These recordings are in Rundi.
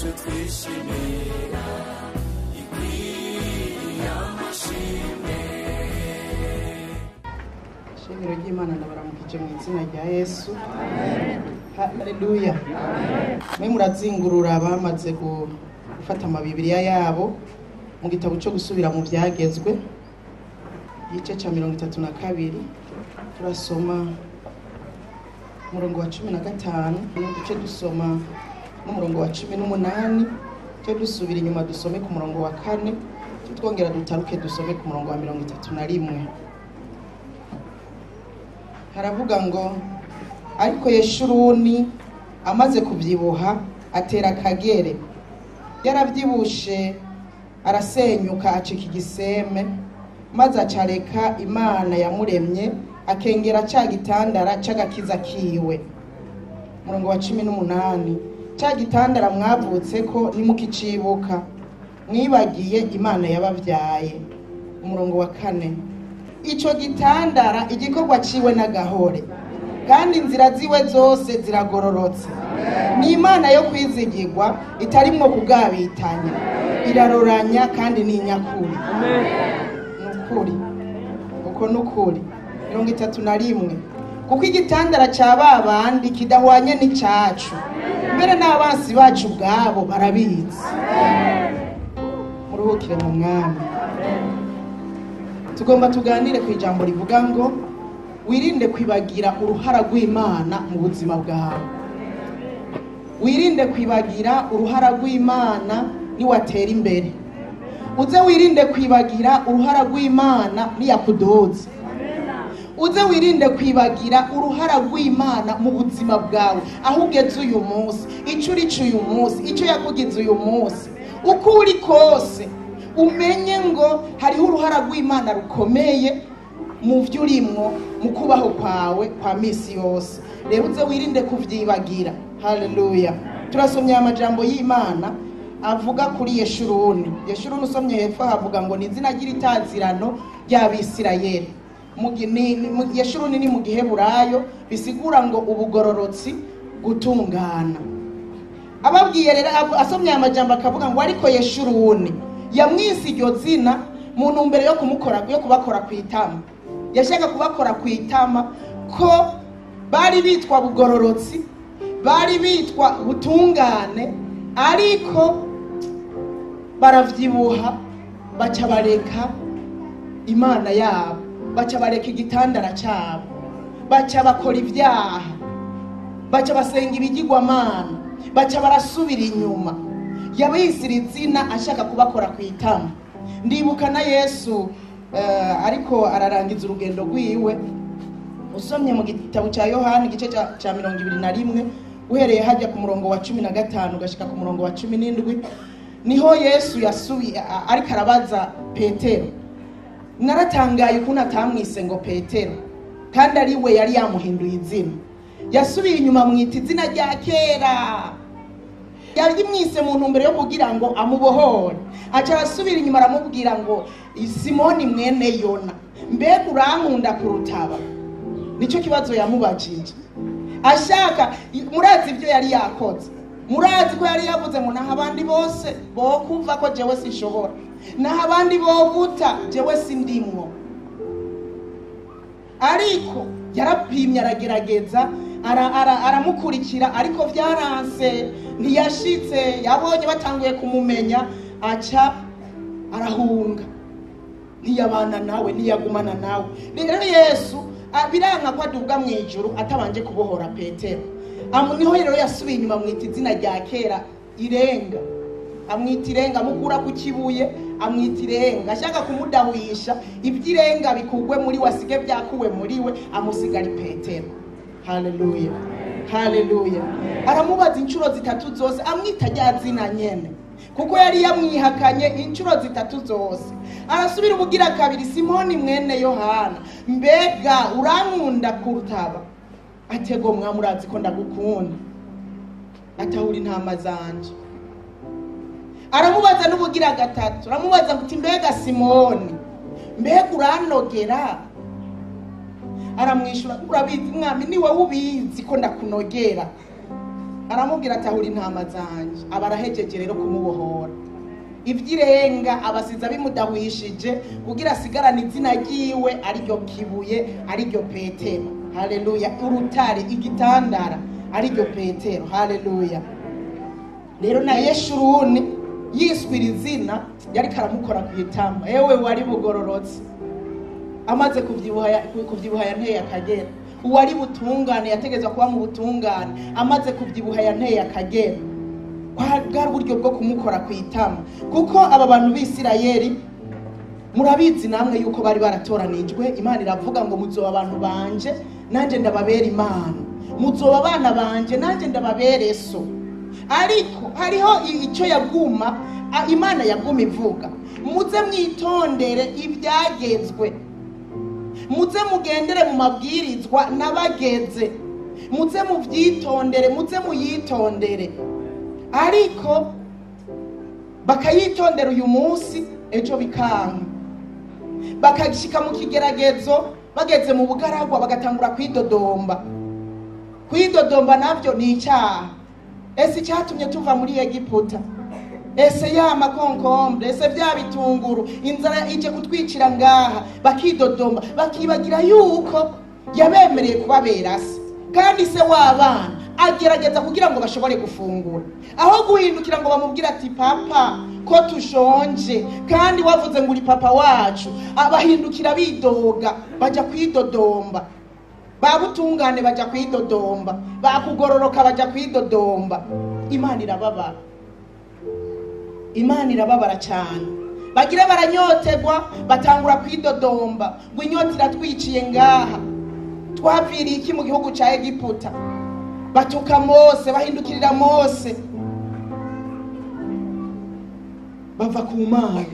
yacu twishimira ikwiye amashimwe. Shingiro ry'Imana ndabaramukije mu izina rya Yesu. Haleluya. Mwe murazingurura bamaze gufata amabibiriya yabo mu gitabo cyo gusubira mu byagezwe igice cya 32 turasoma umurongo wa 15 duce dusoma n'umurongo wa 18 cyo dusubira inyuma dusome ku murongo wa 4 twongera dutaruke dusome ku murongo wa 31. Haravuga ngo ariko Yeshuruni amaze kubyibuha atera Kagere, yarabyibushe arasenyuka acika igiseme, maze acareka Imana yamuremye akengera cya gitandara cy'agakiza kiwe. Murongo wa 18 cya gitandara mwavutse ko nimukicibuka mwibagiye Imana yababyaye. Umurongo wa 4 ico gitandara igikorwa ciwe n'agahore kandi inzira ziwe zose ziragororotse. Ni Imana yo kwizigirwa itarimwo kugabitanya, iraroranya kandi ni nyakuri. Nukuri uko nukuri. 31 kuko igitandara cya babandi kidahwanye n'icacu, mbere n'abansi bacu bwabo barabizi. Muruhukire mu mwami. Tugomba tuganire ku ijambo rivuga ngo wirinde kwibagira uruhara rw'Imana mu buzima bwawe. Wirinde kwibagira uruhara rw'Imana ni watera imbere. Uze wirinde kwibagira uruhara rw'Imana ni yakudoze. Uze wirinde kwibagira uruhara rw'Imana mu buzima bwawe, aho ugeze uyu munsi, icyo urico uyu munsi, icyo yakugize uyu munsi. Uko uri kose umenye ngo hariho uruhara rw'Imana rukomeye mu byo urimwo mu kubaho kwawe kwa misi yose. Rero uze wirinde kuvyibagira. Haleluya. Turasomye amajambo y'Imana avuga kuri Yeshuruni. Yeshuruni usomye hepfo havuga ngo ni izina ry'itazirano ry'Abisirayeli. Yeshuruni ni mu Giheburayo bisigura ngo ubugororotsi, gutungana. Ababwiye rero asomye amajambo akavuga ngo ariko Yeshuruni yamwise iryo zina mu ntumbero yo kubakora ku itama. Yashaka kubakora ku itama ko bari bitwa bugororotsi, bari bitwa butungane, ariko baravyibuha baca bareka Imana yabo, baca bareka igitandara cyabo, baca bakora ibyaha, baca basenga ibigirwamana, baca barasubira inyuma. Yabisira izina ashaka kubakora ku itama. Ndibuka na Yesu ariko ararangiza urugendo rwiwe. Usomye mu gitabo cya Yohana igice cya 21 uhereye hajya ku murongo wa 15 ugashika ku murongo wa 17, niho Yesu yasubiye ariko arabaza Petero. Naratangaye ukuntu atamwise ngo Petero kandi ari we yari yamuhinduye izina. Yasubiye inyuma mwita izina rya kera, yari mwise mu ntumbero yo kugira ngo amubohore. Aca arasubira inyuma aramubwira ngo Simoni mwene Yona, mbega urankunda kurutaba? Nicyo kibazo yamubajije. Ashaka murazi ibyo yari yakoze, murazi ko yari yavuze ngo naho abandi bose bo kumva ko jewe sinshobora, naho abandi bo guta jewe sindimwo. Ariko yarapimye aragerageza aramukurikira, ariko byaranse, ntiyashitse. Yabonye batanguye kumumenya aca arahunga, ntiyabana nawe, ntiyagumana nawe. Rero Yesu biranka ko aduga mu ijuru atabanje kubohora Petero. Niho rero yasubiye inyuma mwita izina rya kera Irenga. Amwita Irenga, amukura ku kibuye amwita Irenga, ashaka kumudawisha ibyirenga bikugwe muri wasige byakuwe muri we, amusigara Petero. Haleluya. Haleluya. Aramubaza inshuro 3 zose amwita rya zina nyene, kuko yari yamwihakanye inshuro 3 zose. Arasubira ubugira kabiri, Simoni mwene Yohana, mbega urankunda kurutaba? Atego mwamurazi ko ndagukunda, atahuri intama zanje. Aramubaza n'ubugira gatatu, aramubaza kuti mbega Simoni, mbega uranogera? Aramwishura, urabizi mwami, niwe ubizi ko ndakunogera. aramubwira ati ahura intama zanje. Aba arahejeje rero kumubohora. Ivyirenga abasiza bimudahwishije kugira asigarane izina ryiwe ariryo kibuye, ariryo Petero. Haleluya. Urutare, igitandara, ariryo Petero. Haleluya. Rero na Yeshuruni yiswira izina yari karamukora ku itama. Ewe wari bugororotse, amaze kuvyibuha yanteye akagera. Uwari butungane yategezwa kuba mu butungane, amaze kuvyibuha yanteye akagera. Bwari uburyo bwo kumukora ku itama. Kuko aba bantu b'Isirayeli murabizi namwe yuko bari baratoranijwe. Imana iravuga ngo muzoba abantu banje nanje ndababera Imana, muzoba abana banje nanje ndababere so. Ariko hariho icyo yaguma Imana yaguma ivuga, muze mwitondere ibyagezwe, muze mugendere mu mabwirizwa nabageze, muze muvyitondere, muze muyitondere. Ariko bakayitondera uyu munsi, ejo bikanga. Bakagishika mu kigeragezo, bageze mu bugaragwa bagatangura kwidodomba. Kwidodomba navyo ni icyaha. Ese cyatumye tuva muri Egiputa? Ese ya makonkombre, ese bya bitunguru, inzara ije kutwicira ngaha? Bakidodomba, bakibagira yuko yabemereye kubabera se. Kandi se w'abana agerageza kugira ngo bashobore gufungura, aho guhindukira ngo bamubwira ati papa ko tushonje, kandi wavuze ngo uri papa wacu. Abahindukira bidoga, baja kwidodomba. Babutungane baja kwidodomba, bakugororoka baja kwidodomba. Imana irababara, Imana irababara cyane. Bagira baranyotegwa, batangura kwidodomba ngo inyota iratwiciye ngaha, twaviriye iki mu gihugu ca Egiputa. Batuka Mose, bahindukirira Mose, bava ku Mana,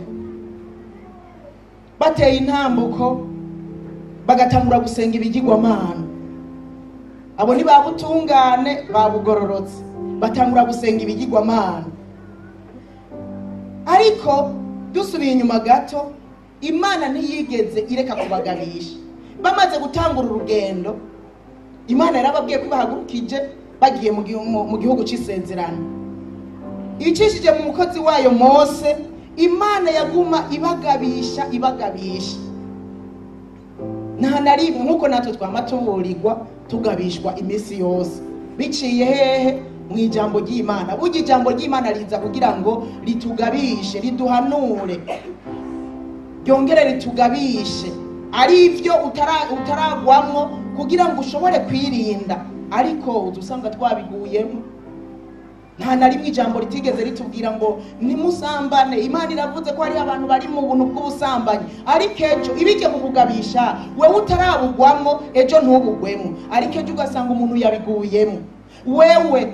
bateye intambuko bagatangura gusenga ibigirwamana. Abo ni babutungane babugororotse, batangura gusenga ibigirwamana. Ariko dusubiye inyuma gato, Imana ntiyigeze ireka kubagabisha. Bamaze gutangura urugendo, Imana yarababwiye ko bahagurukije bagiye mu gihugu cy'isezerano. Icishije mu mukozi wayo Mose, Imana yaguma ibagabisha. Nta na rimwe nkuko natwe twamatuburirwa tugabishwa iminsi yose. Biciye hehe? Mu ijambo ry'Imana. Burya ijambo ry'Imana riza kugira ngo ritugabishe, riduhanure, ryongere ritugabishe. Ari ivyo utaragwamwo kugira ngo ushobore kwirinda. Ariko udusanga twabiguyemo. Nta na rimwe ijambo ritigeze ritubwira ngo nimusambane. Imana iravuze ko hari abantu bari mu buntu bw'ubusambanyi, ariko ejo ibije kukugabisha wewe utarabugwamo, ejo ntubugwemo. Ariko ejo ugasanga umuntu yabiguyemo. Wewe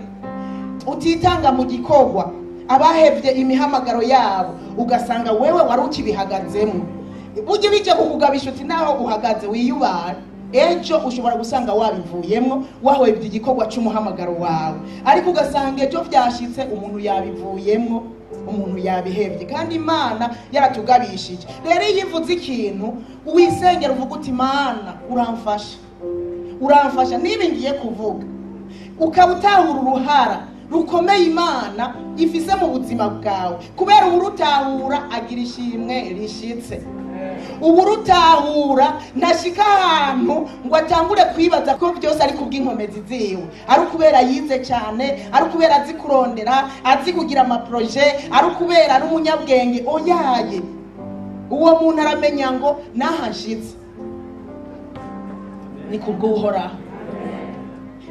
utitanga mu gikorwa, abahevye imihamagaro yabo, ugasanga wewe wari ukibihagazemo. Uje bije kukugabisha uti naho uhagaze wiyubara, ejo ushobora gusanga wabivuyemo, wahwebye igikorwa cy'umuhamagaro wawe. Ariko ugasanga ejo vyashitse umuntu yabivuyemo, umuntu yabihevye. Kandi Imana yaratugabishije. Rero yivuze ikintu uwisengera uvuga uti Mana uramfasha nibi ngiye kuvuga, ukabutahura uruhara rukomeye Imana ifise mu buzima bwawe. Kubera urutahura agira ishimwe rishitse. Uburutahura ntashika ahantu ngo atangure kwibaza ko byose ari kubw'inkomezi ziwe, ari kubera yize cyane, ari kubera azi kurondera, azi kugira amaproje, ari kubera ari umunyabwenge. Oyaye, uwo muntu aramenya ngo nahashitse ni kubw'Uhoraho.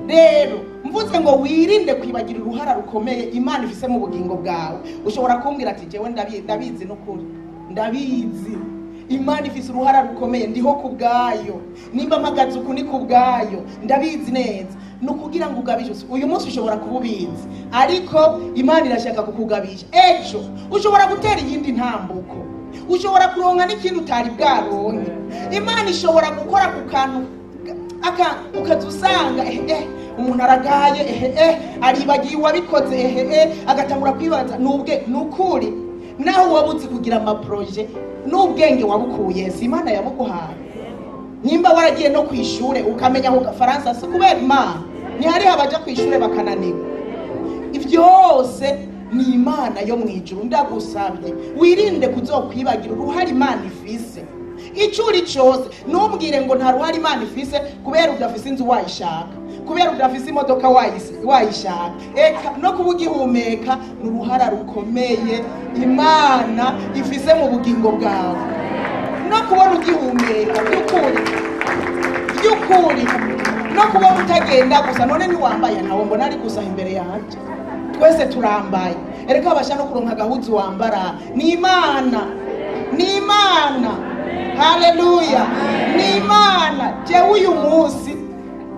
Rero mvuze ngo wirinde kwibagira uruhara rukomeye Imana ifise mu bugingo bwawe. Ushobora kumbwira ati jewe ndabizi n'ukuri, ndabizi Imana ifise uruhara rukomeye, ndiho kubgayo, nimba mpagaze uku ni kubgayo, ndabizi neza. Nukugira ngo ugabishe. Uyu munsi ushobora kububizi, ariko Imana irashaka kukugabisha. Ejo ushobora gutera iyindi ntambuko, ushobora kuronka n'ikintu utari bwaronke. Imana ishobora gukora ku kantu ukazusanga umuntu aragaye aribagiye wabikoze agatangura kwibaza nukuri naho wabuze kugira amaproje n'ubwenge wabukuye si Imana yabuguhaye. Nimba waragiye no kwishure ukamenya ho Faransa si kubera Imana, ni hari abaja kwishure bakananirwa. byose ni Imana yo mu ijuru. Ndagusabye wirinde kuzokwibagira uruhare Imana ifise. Icyo uri cyose ntumbwire ngo nta ruhare Imana ifise kubera udafise inzu wayishaka, kubera udafise imodoka wayishaka. Eka no kuba ugihumeka ni uruhara rukomeye Imana ifise mu bugingo bwawe. No kubona ugihumeka by'ukuri, no kubona utagenda gusa none ntiwambaye ntawe mbona ari gusa imbere yanjye. Twese turambaye. Ereka abasha no kuronka agahuzu wambara ni Imana. Haleluya, ni Imana. Jewe uyu munsi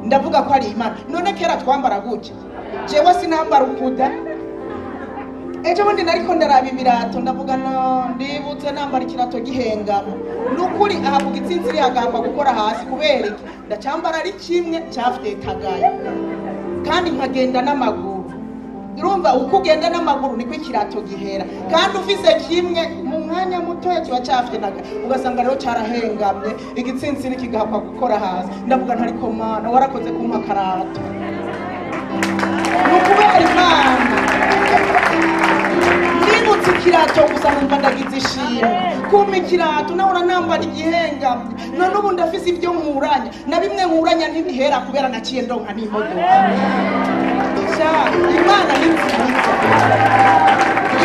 ndavuga ko ari Imana. None kera twambara gutya, jewe sinambara ukuda. Ejo bundi nariko ndaraba ibirato ndavuga no ndibutse nambara ikirato gihengama. Nukuri aha ku gitsinziri hagamba gukora hasi kubera iki ndacambara ari kimwe cyaftetagaye kandi nkagenda n'amaguru. Urumva uko ugenda n'amaguru niko ikirato gihera, kandi ufise kimwe mu mwanya mutoya kiba cyaftenaga ugasanga rero cyarahengamye igitsinziri kigahakwa gukora hasi. Ndavuga ntariko Mana warakoze kumpa karato. Nukubera Imana nibutse ikirato gusa numva ndagize ishimwe. Kumpa ikirato nahora nambara igihengamye, none ubu ndafise ibyo nkuranya na bimwe nkuranya ntibihera kubera naciye ndonka n'imodoka.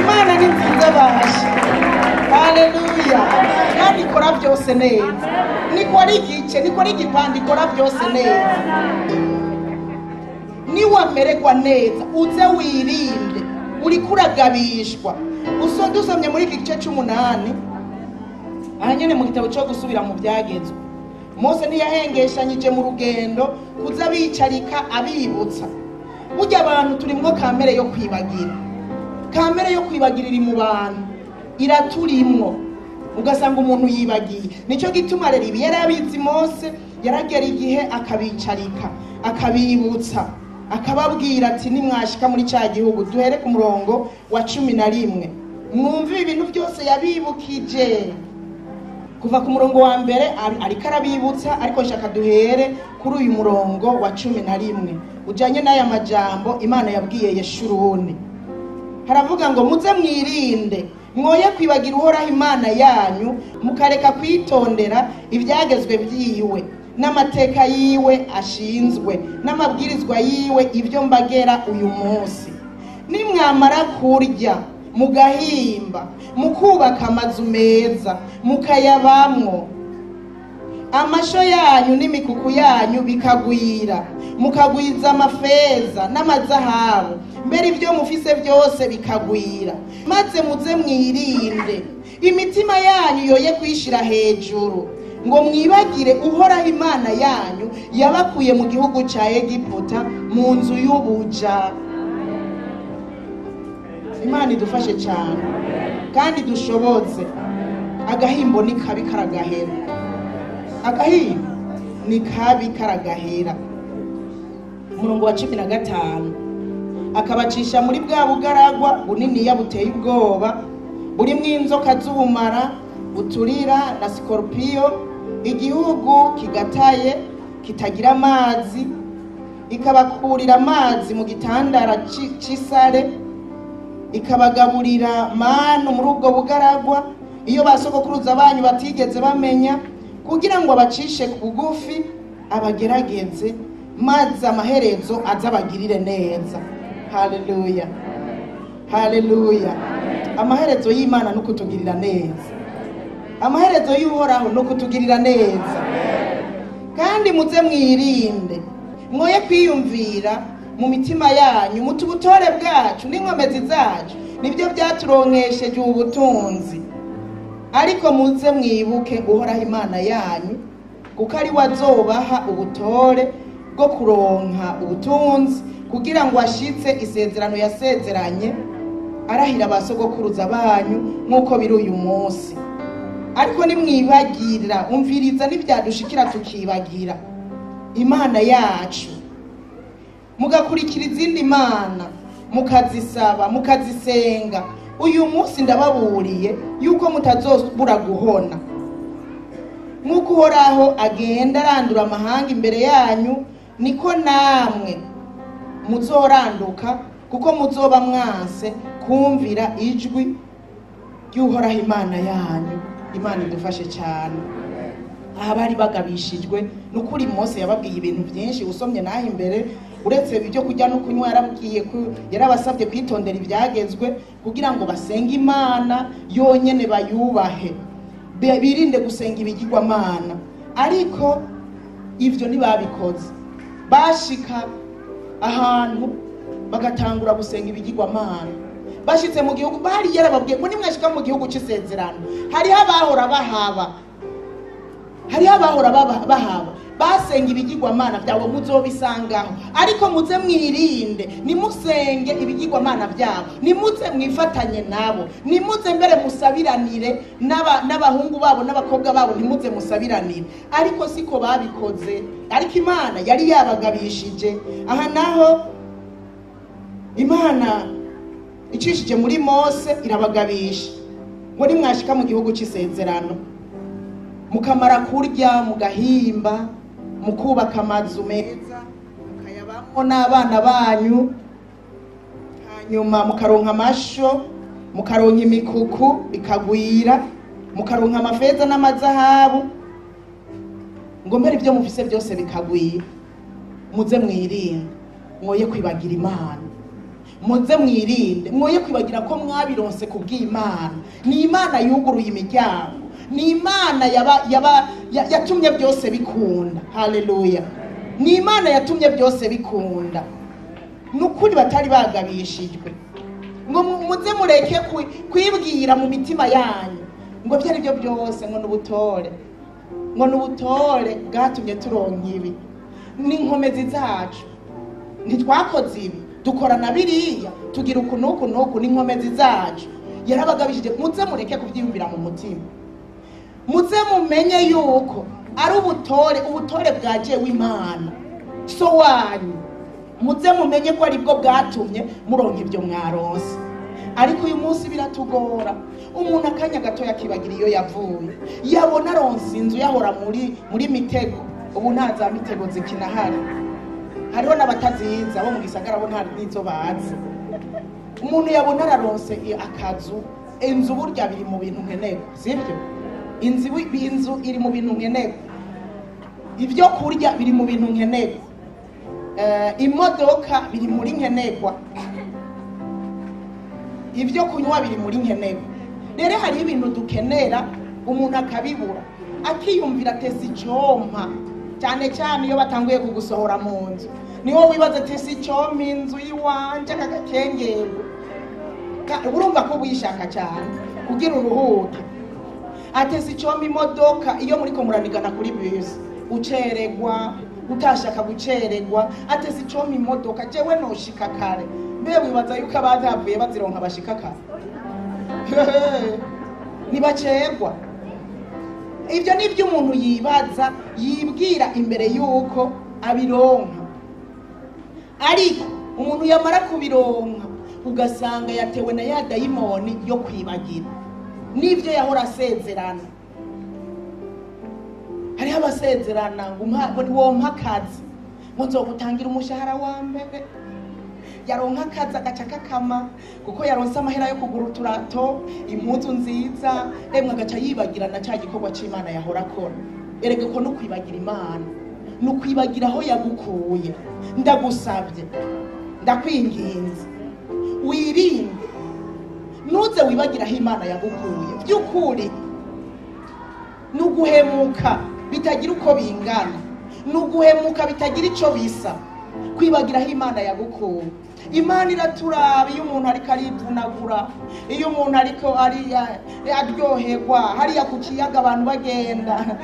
Imana ni nziza bahashi. Haleluya. Kandi ikora byose neza. Nikora igice, nikora igipande, ikora byose neza. Niwamererwa neza uze wirinde, uri kuragabishwa. Dusomye muri iki gice 8 ahanyene mu gitabo cyo gusubira mu byagezwe, Mose ntiyahengeshanyije mu rugendo kuza bicarika abibutsa. Burya abantu turimwo kamere yo kwibagira. Kamere yo kwibagira iri mu bantu iraturimwo, ugasanga umuntu yibagiye. Nico gituma rero ibi yarabizi Mose yaragera igihe akabicarika akabibutsa akababwira ati nimwashika muri cya gihugu. Duhere ku murongo wa 11 mwumve ibintu byose yabibukije kuva ku murongo wa mbere ariko arabibutsa, ariko nshaka duhere kuri uyu murongo wa 11 ujanye n'aya majambo Imana yabwiye Yeshuruni. Haravuga ngo muze mwirinde mwoye kwibagira Uhoraho Imana yanyu, mukareka kwitondera ibyagezwe byiwe n'amateka yiwe ashinzwe n'amabwirizwa yiwe, ibyo mbagera uyu munsi. Nimwamara kurya mugahimba, mukubaka amazu meza mukayabamwo, amasho yanyu n'imikuku yanyu bikagwira, mukagwiza amafeza n'amazahabu, mbere ibyo mufise byose bikagwira, maze muze mwirinde imitima yanyu yoye kwishira hejuru, ngo mwibagire Uhoraho Imana yanyu yabakuye mu gihugu cya Egiputa mu nzu y'ubuja. Imana idufashe cyane kandi dushoboze. Agahimbo ni kabi karagahera. Agahimbo ni kabi karagahera. Umurongo wa 15 akabacisha muri bwa bugaragwa bunini yabuteye ubwoba, burimo inzoka z'ubumara, uturira na scorpio, igihugu kigataye kitagira amazi, ikabakurira amazi mu gitandara c'isare, ikabagaburira manu muri ubwo bugaragwa iyo basogokuruza banyu batigeze bamenya, kugira ngo abacishe kugufi abagerageze, maze amaherezo azabagirire neza. Haleluya, haleluya. Amaherezo y'Imana no kutugirira neza. Amaherezo y'Uhoraho no kutugirira neza. Kandi muze mwirinde mwoye kwiyumvira mu mitima yanyu muti ubutore bwacu n'inkomezi zacu nibyo byaturonkesheje ubutunzi, ariko muze mwibuke Uhoraho Imana yanyu, kuko ari wazobaha ubutore bwo kuronka ubutunzi, kugira ngo ashitse isezerano yasezeranye arahira abasogokuruza banyu nk'uko biri uyu munsi. Ariko nimwibagirira, umviriza n'ibyadushikira tukibagira Imana yacu, mugakurikira izindi mana, mukazisaba mukazisenga, uyu munsi ndababuriye yuko mutazobura guhona. Nk'uko Uhoraho agenda arandura amahanga imbere yanyu, niko namwe muzoranduka kuko muzoba mwanse kumvira ijwi ry'uhoraho Imana yanyu. Imana idufashe cyane. Aha bari bagabishijwe n'ukuri. Mose yababwiye ibintu byinshi, usomye naho imbere, uretse ibyo kujya no kunywa yarabasabye kwitondera ibyagezwe kugira ngo basenge Imana yonyene bayubahe, birinde gusenga ibigirwamana. Ariko ivyo ntibabikoze. Bashika ahantu bagatangura gusenga ibigirwamana. Bashitse mu gihugu, bari yarababwiye ngo nimwashika mu gihugu cy'isezerano hariho abahora bahaba basenga ibigirwamana byabo, muzobisangaho. Ariko muze mwirinde, nimusenge ibigirwamana byabo, nimuze mwifatanye nabo, nimuze mbere musabiranire n'abahungu babo n'abakobwa babo, nimuze musabiranire. Ariko siko babikoze. Ariko Imana yari yabagabishije. Aha naho Imana icishije muri Mose irabagabisha ngo nimwashika mu gihugu cy'isezerano mukamara kurya, mugahimba, mukubaka amazu meza, mukayabamo n'abana banyu, hanyuma mukaronka amasho, mukaronka imikuku bikagwira, mukaronka amafeza n'amazahabu, ngo mbere ibyo mufise byose bikagwira. Muze mwirinde mwoye kwibagira Imana. Muze mwirinde mwoye kwibagira ko mwabironse kubw'Imana. Ni Imana yuguruye imiryango, ni Imana yatumye byose bikunda. Haleluya. Ni Imana yatumye byose bikunda. Nukuri batari bagabishijwe ngo muze mureke kwibwira mu mitima yanyu ngo byari byo byose ngo n'ubutore bwatumye turonka ibi. Ni inkomezi zacu, ntitwakoze ibi, dukorana biriya, tugira uku n'inkomezi zacu. Yarabagabishije muze mureke kubyiyumvira mu mutima. Muze mumenye yuko ari ubutore bwajewe Imana so wanyu. Muze mumenye ko ari bwo bwatumye muronka ibyo mwaronse. Ariko uyu munsi biratugora. Umuntu akanya gato yakibagira iyo yavuye, yabona aronse inzu yahora muri Mitego, ubu nta za Mitego zikinahari. Hariho n'abataziza bo mu gisagara bo nta nizo bazi. Umuntu yabona araronse akazu, inzu burya biri mu bintu nkeneye, sibyo? Inzu iri mu bintu nkeneye, ibyo kurya biri mu bintu nkeneye, imodoka biri muri nkenegwa, ibyo kunywa biri muri nkenegwa. Rero hari ibintu dukenera umuntu akabibura, akiyumvira tesi cyompa, cyane cyane iyo batanguye kugusohora mu nzu. Niwo wibaza tesi cyompa inzu yiwanje kagakengero, urumva ko wishaka cyane kugira uruhuke. Atesi cyompa imodoka iyo muri ko muranigana kuri bus uceregwa, utashaka guceregwa. Atesi cyompa imodoka jewe noshika kare, mbe wibaza yuko abazavuye bazironka bashika kare nibacegwa. Ibyo nibyo umuntu yibaza, yibwira imbere yuko abironka. Ariko umuntu yamara kubironka ugasanga yatewe na ya dayimoni yo kwibagira nibyo yahora asezerana. Hariho abasezerana ngo wompa akazi, ngo nzogutangira umushahara wa mbere. Yaronka akazi agaca kakama kuko yaronse amahera yo kugura uturato, impuzu nziza, emwe agaca yibagirana cya gikorwa cy'Imana yahora akora. Erega ko no kwibagira Imana, no kwibagira aho yagukuye. Ndagusabye, ndakwinginze, wirinde nuze wibagira aho Imana yagukuye. By'ukuri nuguhemuka bitagira uko bingana, nuguhemuka bitagira ico bisa, kwibagira aho Imana yagukuye. Imana iraturaba iyo umuntu ariko arivunagura, iyo umuntu ariko aryoherwa hariya ku kiyaga abantu bagenda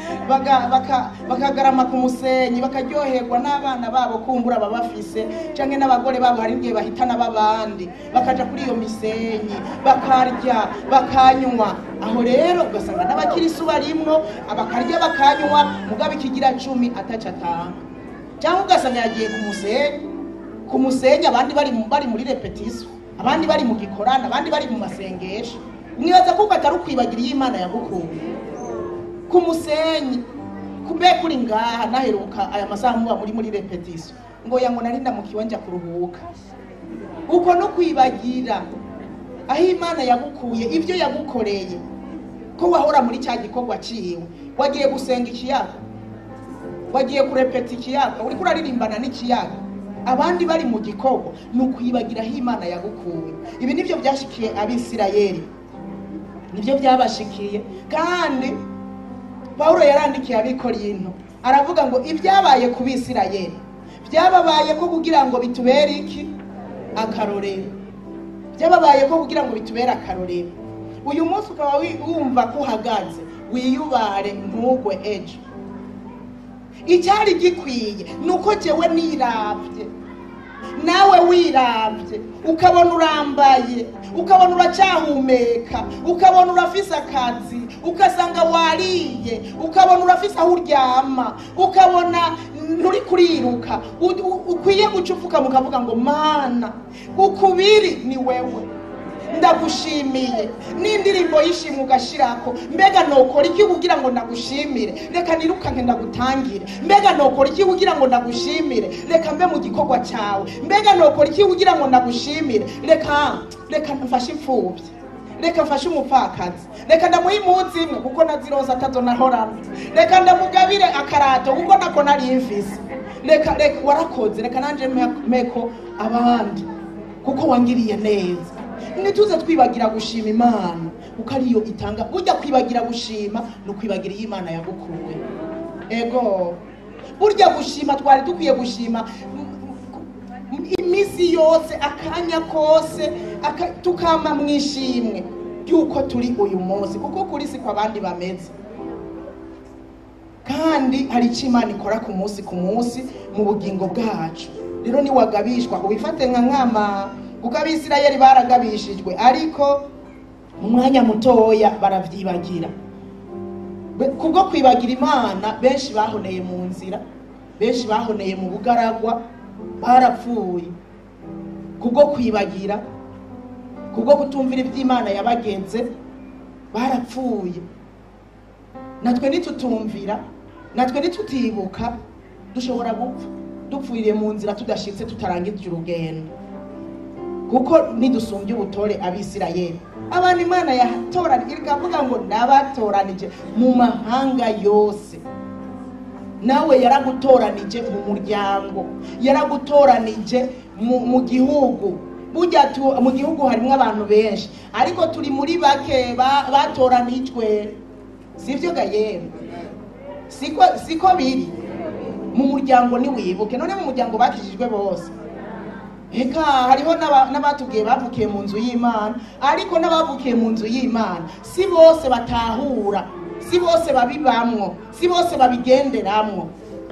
bakagarama ku musenyi bakaryoherwa n'abana babo kumbura babafise, canke n'abagore babo hari igihe bahitana babandi bakaja kuri iyo misenyi bakarya bakanywa. Aho rero ugasanga n'abakirisu barimwo, abakarya bakanywa, mugabo ikigira 10 ataca atanga. Cyangwa ugasanga yagiye ku musenyi abandi bari muri repetition, abandi bari mu gikorana, abandi bari mu masengesho. Mwibaza ko atari ukwibagira Imana yagukuye ku musenyi. Kumbe kuri ngaha naheruka aya masaha muba muri repetition ngo yango nari ndamukiwe nja kuruhuka. uko no kwibagira aho Imana yagukuye, ibyo yagukoreye, ko wahora muri cya gikorwa ciwe. Wagiye gusenga ikiyaga, wagiye kurepeta ikiyaga, uri kuraririmbana n'ikiyaga, abandi bari mu gikorwa, ni ukwibagira aho Imana yagukuye. Ibi nibyo byashikiye Abisirayeli, nibyo byabashikiye. Kandi Pawulo yarandikiye Abikorinto aravuga ngo ibyabaye ku Bisirayeli byababaye ko kugira ngo bitubere iki? Akarorero. Byababaye ko kugira ngo bitubere akarorero. Uyu munsi ukaba wumva ko uhagaze, wiyubare ntugwe ejo. Icyari gikwiye nuko jewe niravye, nawe wiravye, ukabona urambaye, ukabona uracyahumeka, ukabona urafise akazi, ukasanga wariye, ukabona urafise aho uryama, ukabona nturi kuriruka, ukwiye gucufuka mukavuga ngo Mana ukubiri ni wewe, ndagushimiye. N'indirimbo yishimwe ugashirako, mbega nokora iki kugira ngo ndagushimire? Reka nirukanke ndagutangire. Mbega nokora iki kugira ngo ndagushimire? Reka mbe mu gikorwa cyawe. Mbega nokora iki kugira ngo ndagushimire? Reka mfashe imfubyi, reka mfashe umupfakazi, reka ndamuha impunzi imwe kuko naziroza atazo nahorana, reka ndamugabire akarato kuko nako nari mfise. Reka warakoze, reka nanje meko abandi kuko wangiriye neza. Nituze twibagira gushima Imana kuko ariyo itanga. Burya kwibagira gushima no kwibagira Imana yagukuye. Ego burya gushima twari dukwiye gushima imisi yose, akanya kose, tukama mwishimwe yuko turi uyu munsi, kuko kuri si kwa bandi bameze. Kandi hari icyo Imana ikora ku munsi mu bugingo bwacu. Rero ni wagabishwa ubifate nka nkama, kuko Abisirayeli baragabishijwe ariko mu mwanya mutoya baravyibagira. Kubwo kwibagira Imana benshi bahoneye mu nzira, benshi bahoneye mu bugaragwa, barapfuye kubwo kwibagira, kubwo kutumvira iby'Imana yabagenze, barapfuye. Natwe nitutumvira, natwe nitutibuka, dushobora gupfa dupfuiriye mu nzira tudashitse, tutarangije urugendo. Kuko nidusumbye ubutore Abisirayeli, abantu Imana yatoranije, ikavuga ngo nabatoranije mu mahanga yose. Nawe yaragutoranije mu muryango, yaragutoranije mu gihugu. Burya mu gihugu harimo abantu benshi, ariko turi muri bake batoranijwe. Sivyo ga yemwe? Siko biri. Mu muryango ni wibuke, none mu muryango bakijijwe bose. Eka hariho n'abatubwiye bavukiye mu nzu y'Imana, ariko n'abavukiye mu nzu y'Imana si bose batahura, si bose babibamwo, si bose babigenderamwo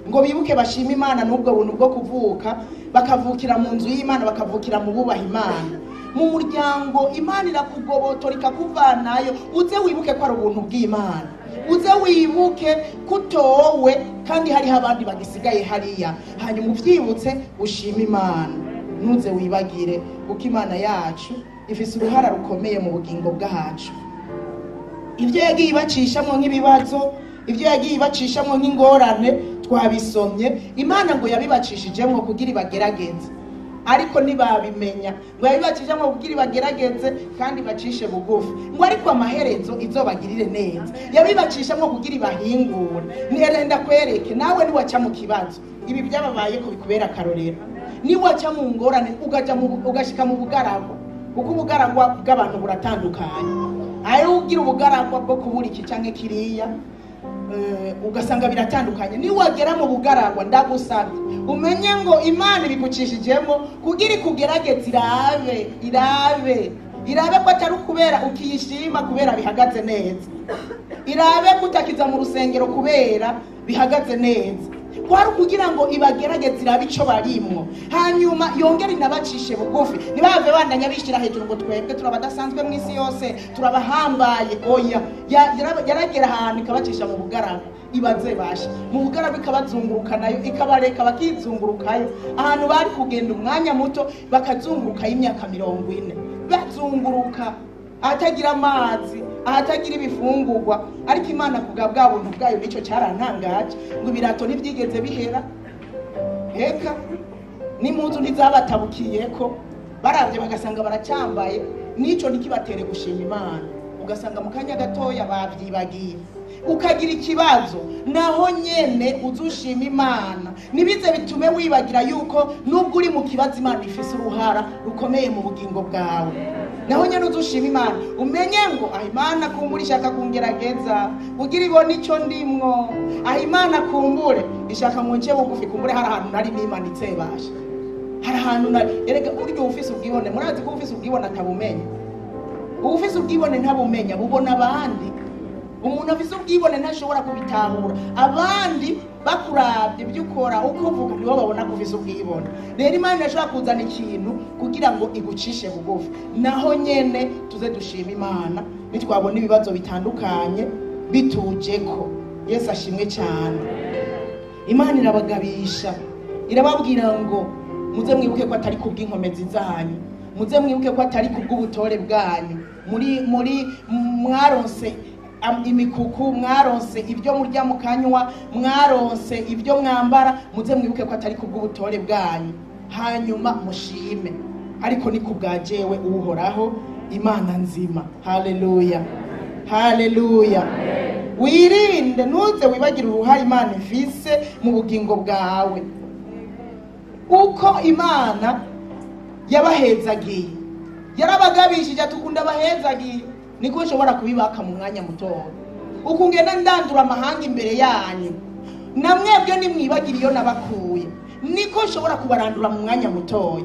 ngo bibuke bashima Imana n'ubwo buntu bwo kuvuka, bakavukira mu nzu y'Imana, bakavukira mu bubaha Imana. Mu muryango Imana irakugobotora ikakuvanayo, uze wibuke ko ari ubuntu bw'Imana, uze wibuke kutowe kandi hariho abandi bagisigaye hariya. Hanyuma uvyibutse ushima Imana, ntuze wibagire kuko Imana yacu ifise uruhara rukomeye mu bugingo bwacu. Ibyo yagiye ibacishamo nk'ibibazo, ibyo yagiye ibacishamo nk'ingorane twabisomye. Imana ngo yabibacishijemo kugira ibagerageze, ariko ntibabimenya ngo yabibacishamo kugira ibagerageze kandi bacishe bugufi, ngo ariko amaherezo izobagirire neza. Yabibacishamo kugira ibahingure. Nirenda kwereke nawe niwaca mu kibazo, ibi byababaye ko bikubera akarorero. Niwaca mu ngorane ugashika mu bugaragwa, kuko ubugaragwa bw'abantu buratandukanye. Ayo ugira ubugaragwa bwo kubura iki canke kiriya, ugasanga biratandukanye. Niwagera mu bugaragwa, ndagusabye umenye ngo Imana ibigucishijemo kugira ikugerageze, irabe ko atari kubera ukiyishima kubera bihagaze neza, irabe kutakiza mu rusengero kubera bihagaze neza, kwari kugira ngo ibagerageze irabe ico barimwo, hanyuma yongere inabacishe bugufi. Ntibave bandanya bishira hejuru ngo twebwe turabadasanzwe mu isi yose, turabahambaye. Oya, yaragera ahantu ikabacisha mu bugaragwa, ibaze basha mu bugaragwa, ikabazunguruka nayo, ikabareka bakizungurukayo. Ahantu bari kugenda umwanya muto bakazunguruka y'imyaka 40, bazunguruka ahatagira amazi, ahatagira ibifungurwa. Ariko Imana kubwa bwa buntu bwayo nico cyarantangaje, ngo ibirato ntibyigeze bihera, eka n'impuzu ntizabatabukiyeko, baravye bagasanga baracyambaye, nico nikibatere gushima Imana, ugasanga mu kanya gatoya bavyibagiye, ukagira ikibazo, naho nyene uzushima Imana. Nibize bitume wibagira yuko nubwo uri mu kibazo Imana ifise uruhara rukomeye mu bugingo bwawe. Naho nyene uzushima Imana, umenye ngo Imana kumbura ishaka kungerageza, ugira ibona ico ndimwo. Imana kumbure ishaka ngonce bugufi, kumbure hari ahantu nari nimanitse basha, hari ahantu nari erega uryo ufise ubwibone. Murazi ko ufise ubwibone atabumenya, ufise ubwibone ntabumenya, bubona abandi. Umuntu afise ubwibone ntashobora kubitahura, abandi bakuravye byukora uko uvuga nibo babona ko ufise ubwibone. Rero Imana irashobora kuzana ikintu kugira ngo igucishe bugufi. Naho nyene tuze dushima Imana nitwabona ibibazo bitandukanye bitujeko. Yesu ashimwe cyane. Imana irabagabisha, irababwira ngo muze mwibuke ko atari kubw'inkomezi zanyu, muze mwibuke ko atari kubw'ubutore bwanyu, muri mwaronse imikuku, mwaronse ibyo murya mukanywa, mwaronse ibyo mwambara, muze mwibuke ko atari kubw'ubutore bwanyu, hanyuma mushime. Ariko ni kubwa jewe Uhoraho Imana nzima. Haleluya, haleluya. Wirinde ntuze wibagira uruhare Imana ifise mu bugingo bwawe. Uko Imana yabahezagiye, yarabagabishije atukunda abahezagiye, niko nshobora kubibaka mu mwanya muto. Uko ngenda ndandura amahanga imbere yanyu, namwebwe nimwibagira iyo nabakuye, niko nshobora kubarandura mu mwanya muto.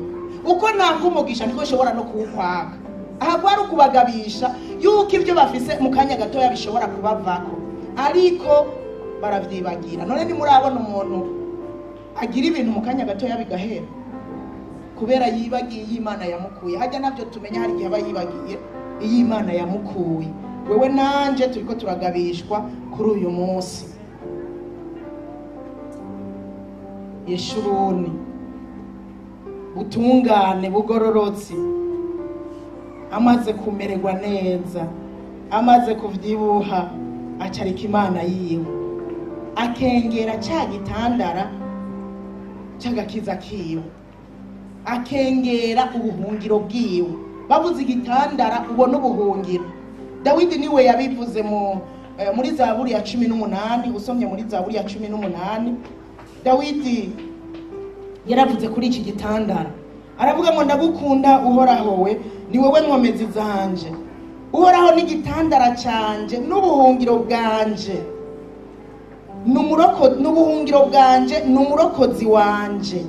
Uko nanga umugisha niko nshobora no kuwukwaka. Aha kwari ukubagabisha yuko ibyo bafise mu kanya gatoya bishobora kubavako, ariko baravyibagira. None nimurabona umuntu agira ibintu mu kanya gatoya bigahera kubera yibagiye Imana yamukuye. Hajya navyo tumenya hari igihe aba yibagiye Imana yamukuye. Wewe nanje turiko turagabishwa kuri uyu munsi. Yeshuruni butungane bugororotsi, amaze kumererwa neza, amaze kuvyibuha, acarika Imana yiwe, akengera cya gitandara cy'agakiza kiwe, akengera ubuhungiro bwiwe. Bavuze igitandara ubona ubuhungiro. Dawidi niwe yabivuze muri Zaburi ya 18. Usomye muri Zaburi ya 18, Dawidi yaravuze kuri iki gitandara, aravuga ngo ndagukunda Uhoraho, we ni wowe nkomezi zanje. Uhoraho ni gitandara canje n'ubuhungiro bwanje, n'ubuhungiro bwanje n'umurokozi wanje.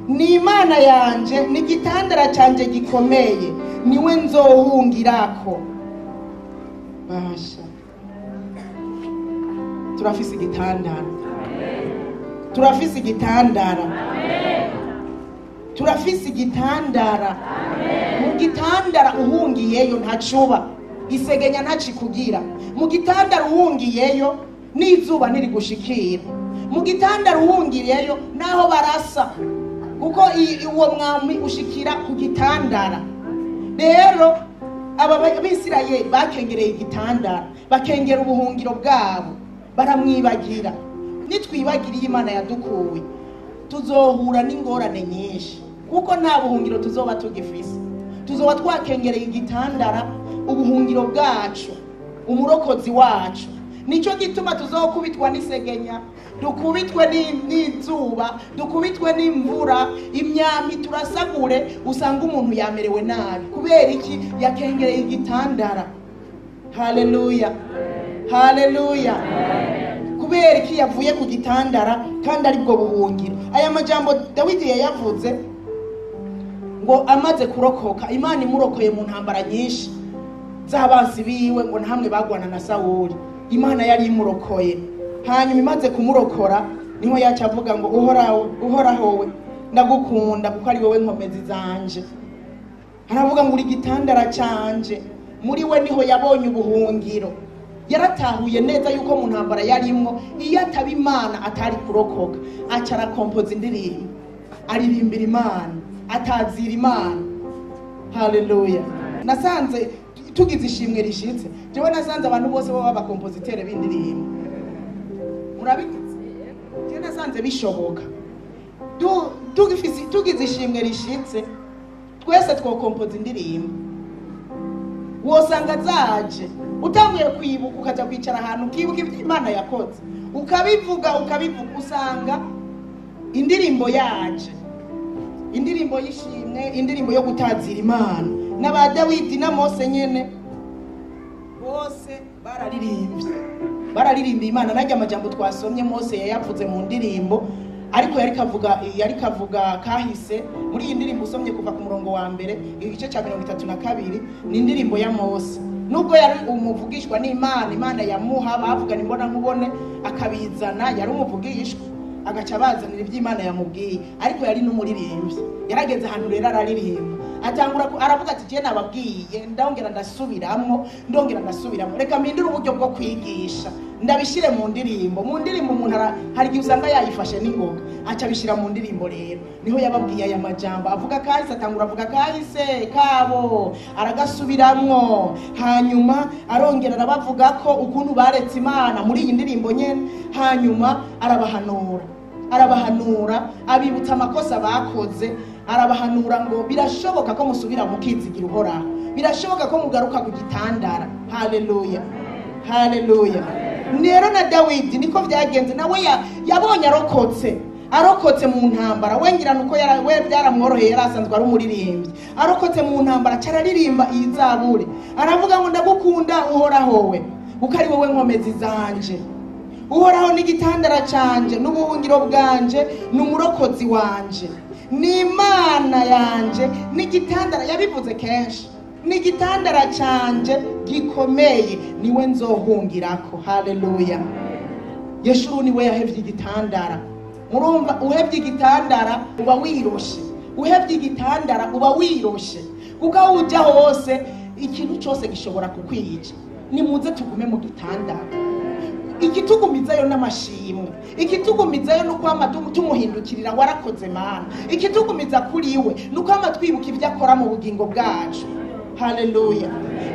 Ni Imana yanje, ni gitandara canje gikomeye, niwe nzohungirako. Basha, turafise igitandara, turafise igitandara, turafise igitandara. Mu gitandara uhungiyeyo ntacuba, isegenya ntacikugira. Mu gitandara uhungiyeyo n'izuba ntirigushikira. Mu gitandara uhungiyeyo naho barasa, kuko uwo mwami ushikira ku gitandara. Rero aba Bisirayeli bakengereye igitandara, bakengera ubuhungiro bwabo, baramwibagira. Nitwibagiriye Imana yadukuye, tuzohura n'ingorane nyinshi, kuko nta buhungiro tuzoba tugifise. Tuzoba twakengereye igitandara, ubuhungiro bwacu, umurokozi wacu. Nico gituma tuzokubitwa n'isegenya, dukubitwe n'izuba, dukubitwe n'imvura, imyami turasagure, usanga umuntu yamerewe nabi. Kubera iki? Yakengereye igitandara. Haleluya, haleluya. Kubera iki? Yavuye ku gitandara kandi ari bwo buhungiro. Aya majambo Dawidi yayavuze ngo amaze kurokoka, Imana imurokoye mu ntambara nyinshi z'abansi biwe, ngo ntamwe bagwana na Sawuli. Imana yari imurokoye. Hanyuma imaze kumurokora, niho yaca avuga ngo Uhoraho, we ndagukunda kuko ari wowe nkomezi zanje. Aravuga ngo uri gitandara canje, muri we niho yabonye ubuhungiro. Yaratahuye neza yuko mu ntambara yarimwo iyo ataba Imana atari kurokoka. Aca arakompoza indirimbo, aririmbira Imana, atazira Imana. Haleluya. Nasanze tugize ishimwe rishitse, jewe nasanze abantu bose baba abakompozitere b'indirimbo. Murabigize? Nasanze bishoboka. Tugize ishimwe rishitse, twese twokompoza indirimbo wosanga zaje utanguye kwibuka ukaja kwicara ahantu ukibuka ibyo Imana yakoze ukabivuga usanga indirimbo yaje, indirimbo y'ishimwe, indirimbo yo gutazira Imana. N'aba Dawidi na Mose nyene bose bararirimba Imana. Najya amajambo twasomye Mose yayavuze mu ndirimbo, ariko yari kavuga kahise. Muri iyi ndirimbo usomye kuva ku murongo wa mbere igice cya 32 ni indirimbo ya Mose. Nubwo yari umuvugishwa n'Imana, Imana yamuha bavugana imbona nkubone akabizana, yari umuvugishwa agaca bazanira iby'Imana yamubwiye, ariko yari n'umuririmbyi. Yarageze ahantu rero araririmba, atangura aravuga ati je nababwiye ndongera ndasubiramo. Reka mpindure uburyo bwo kwigisha ndabishire mu ndirimbo. Umuntu hari igihe usanga yayifashe n'ingoga aca bishira mu ndirimbo. Rero niho yababwiye aya majambo avuga kahise, atangura avuga kahise kabo aragasubiramwo, hanyuma arongera arabavuga ko ukuntu baretse Imana muri iyi ndirimbo nyene, hanyuma arabahanura abibutsa amakosa bakoze, arabahanura ngo birashoboka ko musubira mukizigira Uhoraho, birashoboka ko mugaruka ku gitandara. Haleluya. Rero na Dawidi niko byagenze, nawe yabonye arokotse mu ntambara. Wengira nuko we byaramworoheye, yarasanzwe ari umuririmbyi. Arokotse mu ntambara cararirimba iyi Zaburi, aravuga ngo ndagukunda Uhoraho we, kuko ari wowe nkomezi zanje. Uhoraho ni igitandara canje n'ubuhungiro bwanje, n'umurokozi wanje, ni Imana yanje, ni igitandara. Yabivuze kenshi, ni igitandara canje gikomeye, niwe nzohungirako. Haleluya. Yeshuru niwe yahevye igitandara. Murumva, uhevye igitandara uba wiroshe, kuko aho uja hose ikintu cyose gishobora kukwica. Nimuze tugume mu gitandara. Ikitugumizayo n'amashimwe, ikitugumizayo nuko tumuhindukirira warakoze Mana, ikitugumiza kuri we nuko twibuka ibyo akora mu bugingo bwacu. Haleluya.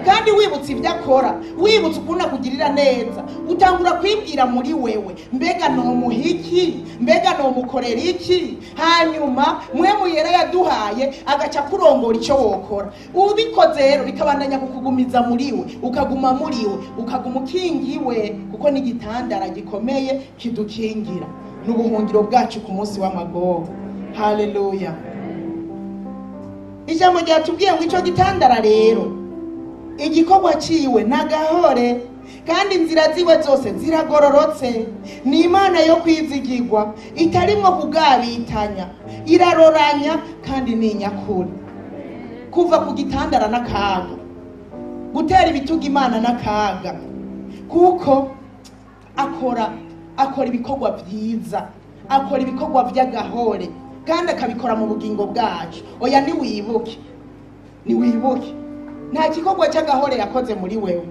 Kandi wibutse ibyo akora, wibutse ukuntu akugirira neza, utangura kwibwira muri wewe, mbega nomuhiki, mbega nomukorera iki. Hanyuma mwemu yera yaduhaye agaca kurongora icyo wokora. Ubikoze rero bikabandanya kukugumiza muri we, ukaguma muri we, ukaguma ukingiwe, kuko ni igitandara gikomeye kidukingira n'ubuhungiro bwacu ku munsi w'amagogo. Haleluya. Ijambo ryatubwiye ngo icyo gitandara rero igikorwa ciwe nagahore, kandi inzira ziwe zose ziragororotse. Ni Imana yo kwizigirwa, itarimwo kugabitanya, iraroranya kandi ni nyakuri. Kuva ku gitandara n'akaga, gutera ibituga Imana n'akaga, kuko akora ibikorwa byiza, akora ibikorwa by'agahore, kandi akabikora mu bugingo bwacu. Oya niwibuke nta gikorwa cy'agahore yakoze muri wewe.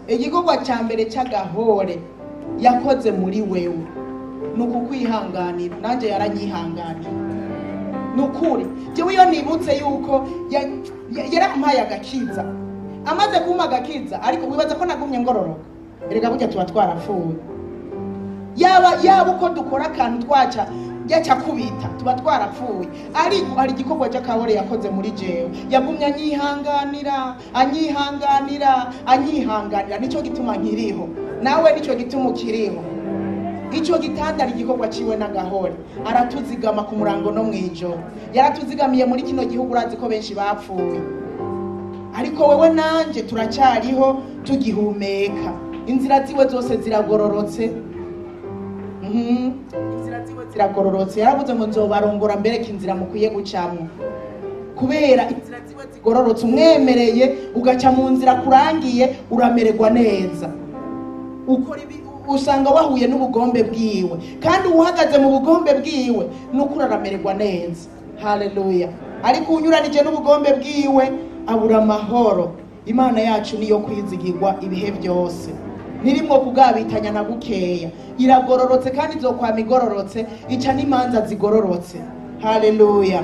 Igikorwa cya mbere cy'agahore yakoze muri wewe nuko kwihanganira. Nanje yaranyihanganira nukuri. Jewe iyo nibutse yuko yarampaye agakiza, amaze kumpa agakiza, ariko wibaza ko nagumye ngororoka. Erega burya tuba twarapfuye. Yaba uko dukora akantu twaca yaca kubita tuba twarapfuye, ariko hari igikorwa cy'akahore yakoze muri jewe. Yagumye anyihanganira, nicyo gituma nkiriho, nawe nicyo gituma ukiriho. Icyo gitandara igikorwa ciwe n'agahore, aratuzigama ku murango no mwijoro. Yaratuzigamiye muri kino gihugu, urazi ko benshi bapfuye, ariko wewe nanje turacyariho tugihumeka. Inzira ziwe zose ziragororotse. Inzira ziwe ziragororotse. Yaravuze ngo nzobarongora mbereke inzira mukwiye gucamo. Kubera inzira ziwe zigororotse, umwemereye ugaca mu nzira kurangiye, uramererwa neza. Ukora usanga wahuye n'ubugombe bwiwe, kandi uhagaze mu bugombe bwiwe nuko uramererwa neza. Haleluya. Ariko unyuranije n'ubugombe bwiwe abura amahoro. Imana yacu niyo kwizigirwa ibihe byose, nirimwo kugabitanya na gukeya. Iragororotse kandi izokwama igororotse, ica n'imanza zigororotse. Haleluya.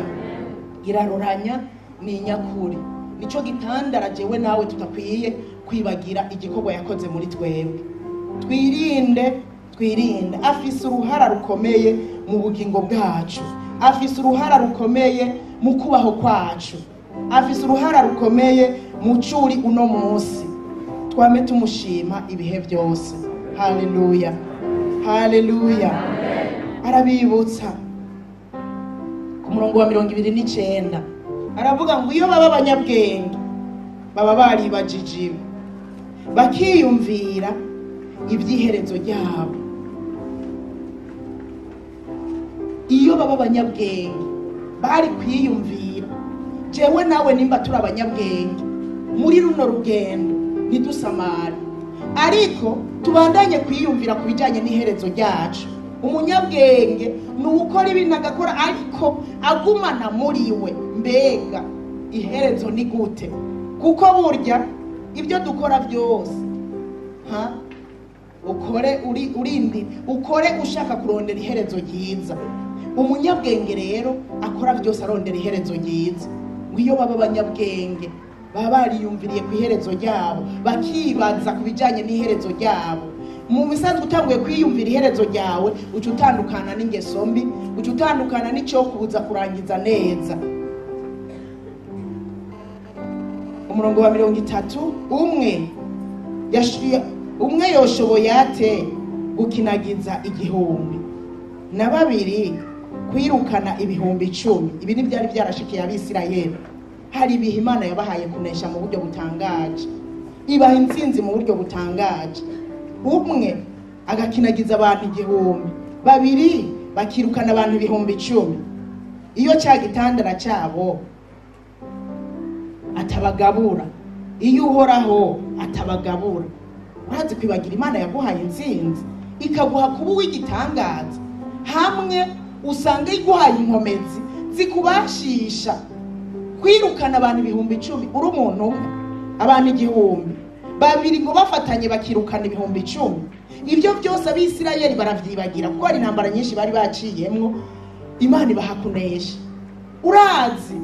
Iraroranya, ni nyakuri. Nico gitandara jewe nawe tutakwiye kwibagira igikorwa yakoze muri twebwe. Twirinde afise uruhara rukomeye mu bugingo bwacu, afise uruhara rukomeye mu kubaho kwacu, afise uruhara rukomeye mu curi uno munsi. Twame tumushima ibihe byose. Haleluya, haleluya. Arabibutsa ku murongo wa 29 aravuga ngo iyo baba abanyabwenge baba baribajije bakiyumvira ibyiherezo ryabo. Iyo baba abanyabwenge bari kwiyumvira, jewe nawe nimba turi abanyabwenge muri runo rugendo ntidusamare, ariko tubandanye kwiyumvira ku bijyanye n'iherezo ryacu. Umunyabwenge ni ukora ibintu agakora ariko agumana muri we mbega iherezo ni gute, kuko burya ibyo dukora byose ukore ushaka kurondera iherezo ryiza. Umunyabwenge rero akora byose arondera iherezo ryiza. Iyo baba abanyabwenge baba bariyumviriye ku iherezo ryabo, bakibaza ku bijyanye n'iherezo ryabo. Mu bisanzwe utanguye kwiyumvira iherezo ryawe uca utandukana n'ingeso mbi, uca utandukana n'icyo kubuza kurangiza neza. Umurongo wa 30, umwe yoshoboye ate gukinagiza igihumbi, na babiri kwirukana ibihumbi 10. Ibi ni byari byarashikiye Abisirayeli. Hari ibihe Imana yabahaye kunesha mu buryo butangaje, ibaha intsinzi mu buryo butangaje. Umwe agakinagiza abantu 1000, babiri bakirukana abantu 10,000. Iyo cya gitandara cyabo atabagabura, iyo uhoraho atabagabura, urazi kwibagira Imana yaguhaye intsinzi ikaguha kuba w'igitangaza. Hamwe usanga iguhaye inkomezi zikubashisha kwirukana abantu 10,000 uri umuntu umwe, abantu 1000, babiri ngo bafatanye bakirukana 10,000. Ibyo byose Abisirayeli baravyibagira kuko ari intambara nyinshi bari baciyemwo. Imana ibahakunesha. Urazi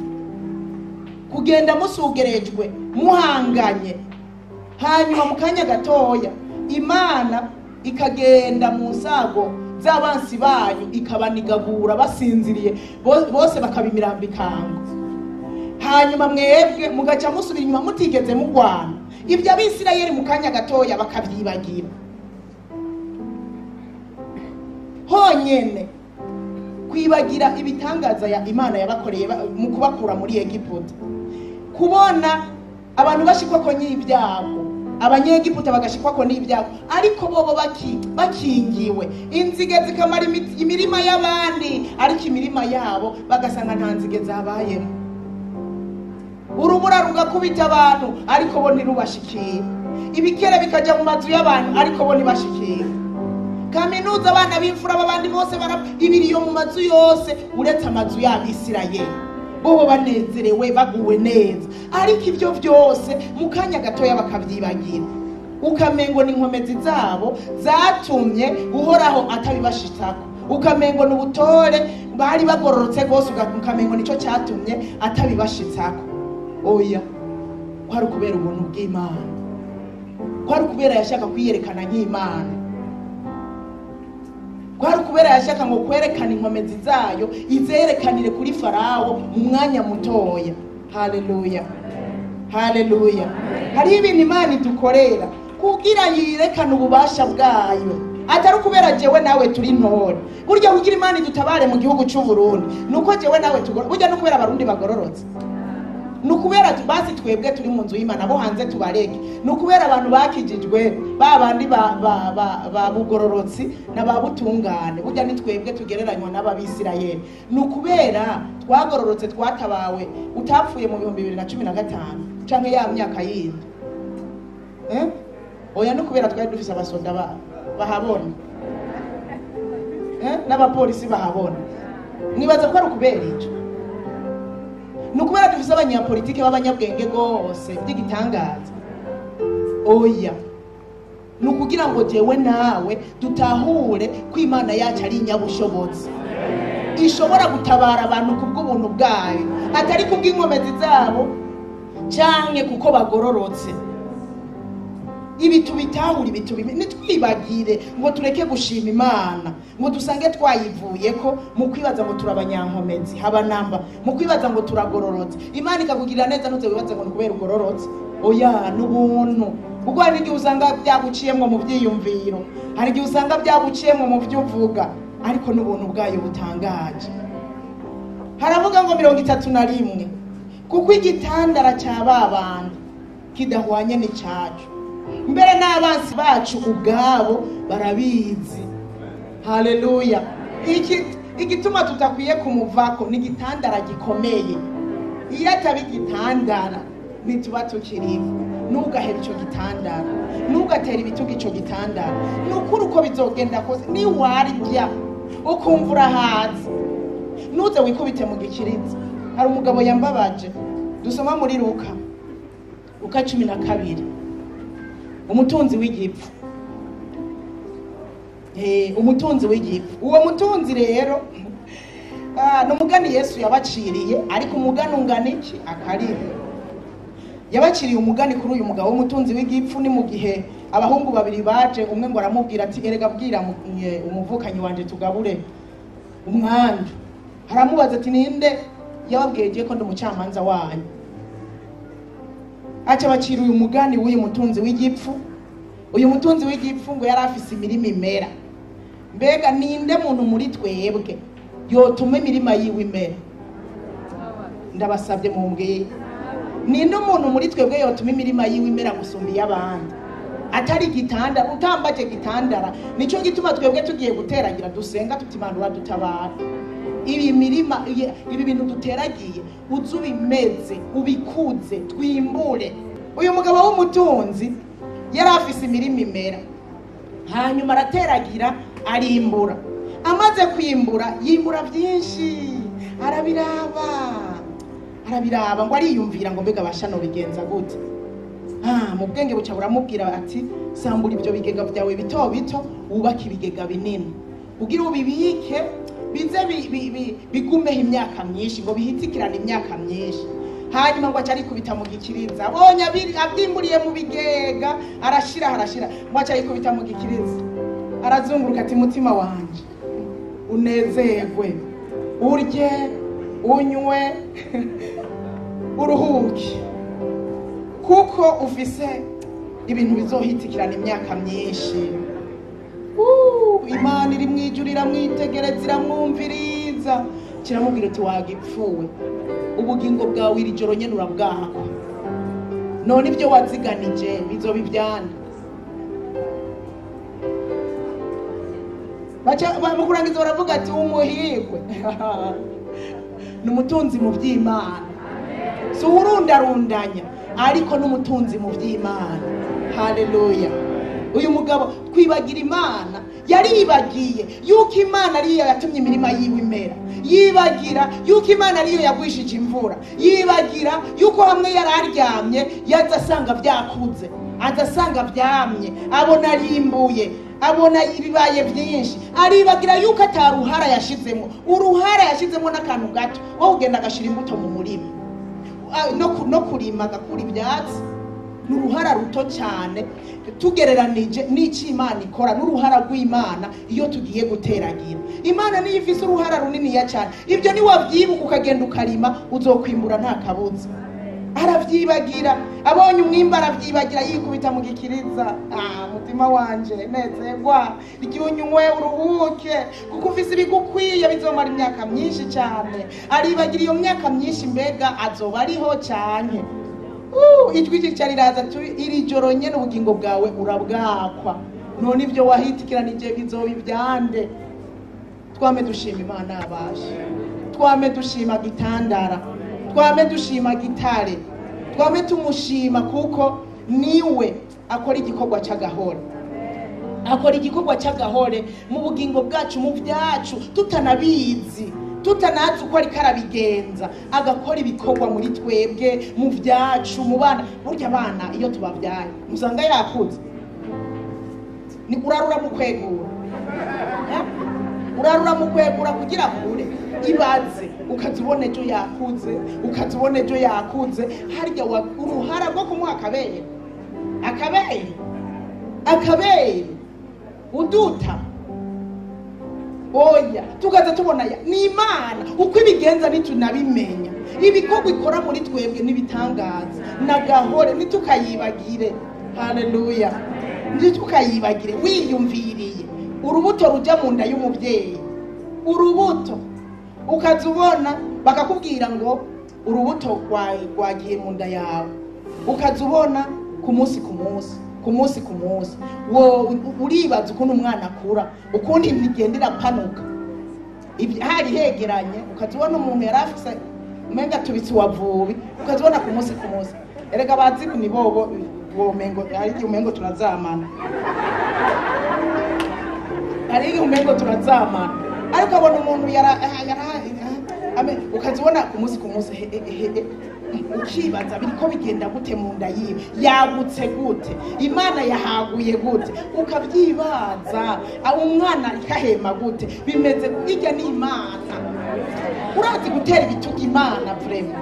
kugenda musugerejwe muhanganye, hanyuma mu kanya gatoya Imana ikagenda mu nsago z'abansi banyu ikabanigagura basinziriye bose bakabimirambo ikango, hanyuma mwebwe mugaca musubira inyuma mutigeze mugwana. Ibyo Abisirayeli mu kanya gatoya bakavyibagira. Honyene kwibagira ibitangaza ya Imana yabakoreye mu kubakura muri Egiputa, kubona abantu bashikwa ko n'ibyago, abanyegiputa bagashikwa ko n'ibyago, ariko bobo bakingiwe. Inzige zikamara imirima y'abandi, ariko imirima yabo bagasanga nta nzige zabayemo. Urubura rugakubita abantu ariko bo ntirubashikira, ibikere bikaja mu mazu y'abantu ariko bo ntibashikira. Kaminuza abana b'imfura abandi bose ibiriyo mu mazu yose uretse amazu y'Abisirayeli, bo banezerewe baguwe neza. Ariko ibyo byose mu kanya gatoya bakavyibagira, ukamengo n'inkomezi zabo zatumye uhoraho atabibashitsako, ukamengo n'ubutore bari bagororotse gose, ukamengo nico cyatumye atabibashitsako. Oya, kwari kubera ubuntu bw'Imana, kwari kubera yashaka kwiyerekana nk'Imana, kwari kubera yashaka ngo kwerekana inkomezi zayo izerekanire kuri Farawo mu mwanya mutoya. Haleluya, haleluya. Hari ibintu Imana idukorera kugira yirekane ububasha bwayo, atari kubera jewe nawe turi ntore. Burya kugira Imana idutabare mu gihugu cy'u Burundi nuko jewe nawe burya no kubera abarundi bagororotse, nukubera basi twebwe turi mu nzu y'Imana, bo hanze tubareke. Nukubera abantu bakijijwe babandi ba bugororotsi na babutungane, burya ni twebwe tugereranywa n'Abisirayeli. Nukubera twagororotse twatabawe utapfuye mu 2015 canke ya myaka yindi. Oya nukubera twari dufise abasoda bahabona, n'abapolisi bahabona. Nibaza ko ari ukubera ico. Nukubera dufise abanyapolitike b'abanyabwenge gose by'igitangaza. Oya, nukugira ngo jewe nawe dutahure ko Imana yacu ari inyabushobozi, ishobora gutabara abantu kubw'ubuntu bwayo, atari kubw'inkomezi zabo canke kuko bagororotse. ibi tubitahura, ibi nitwibagire ngo tureke gushima Imana ngo dusange twayivuye ko mu kwibaza ngo turabanyankomezi haba namba, mu kwibaza ngo turagororotse. Imana ikakugirira neza ntuze wibaza ngo kubera ugororotse, oya n'ubuntu. Ubwo hari igihe usanga byaguciyemwo mu byiyumviro, hari igihe usanga byaguciyemwo mu byo uvuga, ariko n'ubuntu bwayo butangaje. Haravuga ngo 31 kuko igitandara cya babandi kidahwanye n'icyacu, mbere n'abansi bacu ubwabo barabizi. Haleluya. Igituma tutakwiye kumuvako ni igitandara gikomeye. Iyo ataba igitandara nituba tukiriho. Ntugahera icyo gitandara, ntugatera ibitugu icyo gitandara. Nukuri uko bizogenda kose ni warya ukumva urahazi, nuze wikubite mu gikiriza. Hari umugabo yambabaje dusoma muri Luka 12, umutunzi w'igipfu. Umutunzi w'igipfu. Uwo mutunzi rero n'umugani Yesu yabaciriye, ariko umugani ungana iki akariho. Yabaciriye umugani kuri uyu mugabo w'umutunzi w'igipfu. Ni mu gihe abahungu babiri baje, umwe ngo aramubwira ati erega bwira umuvukanyi wanje tugabure umwandu. Haramubaza ati ninde yababwiye ko ndi umucamanza wanyu. Acha bacira uyu mugani w'uyu mutunzi w'igipfu. Uyu mutunzi w'igipfu ngo yari afise imirima imera. Mbega ninde muntu muri twebwe yotuma imirima yiwe imera? Ndabasabye mumbwiye, ninde umuntu muri twebwe yotuma imirima yiwe imera gusumba iy'abandi? Atari gitandara, utambaje gitandara. Nico gituma twebwe tugiye guteragira dusenga tutimandura dutabara. Ibi mirima, ibi bintu duteragiye uzubimeze ubikuze twimbure. Uyu mugabo w'umutunzi yari afise imirima imera, hanyuma arateragira arimbura. Amaze kwimbura yimbura byinshi, arabiraba ngo ariyumvira ngo mbega bashano bigenza gute. Mu bwenge buca buramubwira ati sambura ibyo bigega byawe bito bito wubaka ibigega binini, ugira ubibike bize bigumeho imyaka myinshi, ngo bihitikirane imyaka myinshi. Hanyuma ngo acari kubita mu gikiriza, abonye abyimburiye mu bigega arashira ngo acari kubita mu gikiriza. Arazunguruka ati mutima wanje unezerwe, urye unywe uruhuke, kuko ufise ibintu bizohitikirana imyaka myinshi. Imana iri mwijuru iramwitegereza iramwumviriza, kiramubwira ati wagipfuwe, ubugingo bwawe iri joro nyene urabwakwa, none ibyo waziganije bizoba ivyana. Bamukurangiza baravuga ati umuhirwe n'umutunzi mu by'Imana, so urundarundanya ariko n'umutunzi mu by'Imana. Haleluya. Uyu mugabo kwibagira Imana, yaribagiye yuko Imana ariyo yatumye imirima yiwe imera, yibagira yuko Imana ariyo yagwishije imvura, yibagira yuko hamwe yararyamye yazasanga byakuze, azasanga byamye, abona arimbuye, abona ibibaye byinshi. Aribagira yuko ataruhara yashizemo, uruhara yashizemo n'akantu gato wo kugenda agashira imbuto mu murima no kurima agakura ibyatsi. N'uruhara ruto cyane tugereranije n'iki Imana ikora, n'uruhara rw'Imana iyo tugiye guteragira. Imana niyo ifise uruhara runini ya cyane. Ibyo ni wabyibuka ukagenda ukarima uzokwimbura nta kabuza. Aravyibagira, abonye umwimba aravyibagira yikubita mu gikiriza. Mutima wanje nezerwa, icyunywe uruhuke, kuko ufise ibigukwiye bizomara imyaka myinshi cyane. Aribagira iyo myaka myinshi mbega azoba ariho cyane. Ijwi riraza iri joro nyene ubugingo bwawe urabwakwa, none ibyo wahitikiranije bizoba ibyande. Twame dushima Imana abashe, twame dushima gitandara, twame dushima gitare, twame tumushima kuko niwe akora igikorwa cy'agahore, akora igikorwa cy'agahore mu bugingo bwacu, mu byacu tutanabizi, tutanazi uko ari karabigenza, agakora ibikorwa muri twebwe, mu byacu, mu bana. Burya abana iyo tubabyaye musanga yakuze, ni urarura mu kwegura, urarura mu kwegura kugira kure ibaze, ukazibona ejo yakuze, ukazibona ejo yakuze. Harya uruhara rwo kumuha akabere akabere uduta oya tukaza tubona ni Imana uko ibigenza nitunabimenya ibikorwa ikora muri twebwe n'ibitangaza nagahore nitukayibagire. Haleluya. Nitukayibagire wiyumviriye urubuto ruja mu nda y'umubyeyi, urubuto ukazubona bakakubwira ngo urubuto rwagiye mu nda yawe, ukazubona ku munsi wo uribaza ukuntu umwana akura, ukundi imigendera panuka hari hegeranye, ukazubona umuntu yarafise umenga tubitsi wavubi, ukazubona ku munsi erega bazi ni bobo womengo ari umengo turazamana, ari umengo turazamana, ariko abona umuntu ukazibona ku munsi ukibaza biriko bigenda gute mu nda yiwe, yagutse gute, Imana yahaguye gute, ukavyibaza umwana ikahema gute, bimeze bijya ni Imana. Urazi gutera ibitugu Imana vrema,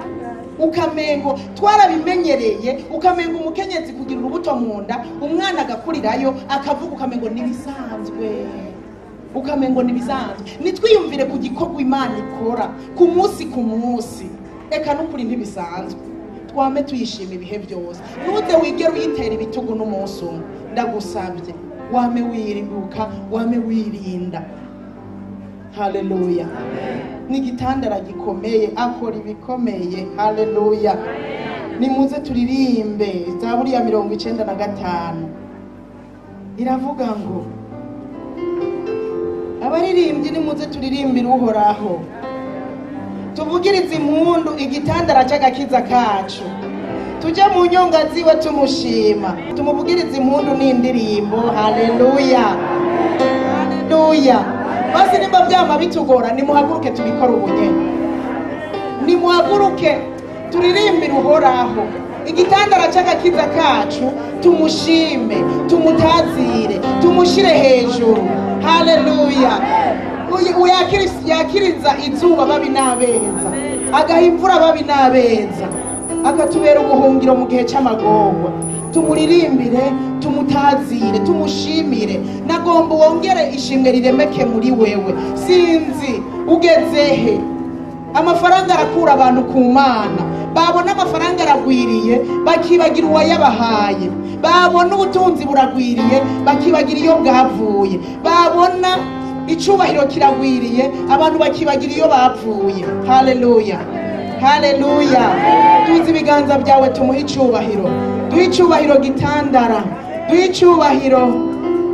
ukamengo twarabimenyereye, ukamengo umukenyezi kugira urubuto mu nda umwana agakurirayo akavuga, ukamengo nibisanzwe, ukamengo nibisanzwe. Nitwiyumvire ku gikorwa Imana ikora ku munsi eka n'ukuri ntibisanzwe, twame tuyishima ibihe byose. Nuze wigera uyitera ibitugu n'umunsi umwe, ndagusabye wame wirinduka, wame wirinda. Haleluya. N'igitandara gikomeye akora ibikomeye. Haleluya. Nimuze turirimbe Zaburi ya 95 iravuga ngo abaririmbyi nimuze turirimbire Uhoraho, tuvugirize impundu igitandara cy'agakiza kacu, tuje mu nyonga ziwe tumushima, tumuvugirize impundu n'indirimbo. Haleluya. Haleluya. Basi nimba byama bitugora nimuhaguruke tubikora ubunyene, nimuhaguruke turirimbire Uhoraho igitandara cy'agakiza kacu, tumushime, tumutazire, tumushire hejuru. Haleluya. Yakiriza izuba babi n'abeza, agaha imvura babi n'abeza, akatubera ubuhungiro mu gihe cy'amagorwa. Tumuririmbire, tumutazire, tumushimire. Nagomba wongere ishimwe riremeke muri wewe. Sinzi ugezehe, amafaranga arakura abantu ku Mana, babona amafaranga aragwiriye bakibagira uwayabahaye, babona ubutunzi buragwiriye bakibagira iyo bwavuye, babona icubahiro kiragwiriye abantu bakibagira iyo bapfuye. Haleluya. Haleluya. Tuzi ibiganza byawe tumuhe icubahiro, duhe icubahiro gitandara, duhe icubahiro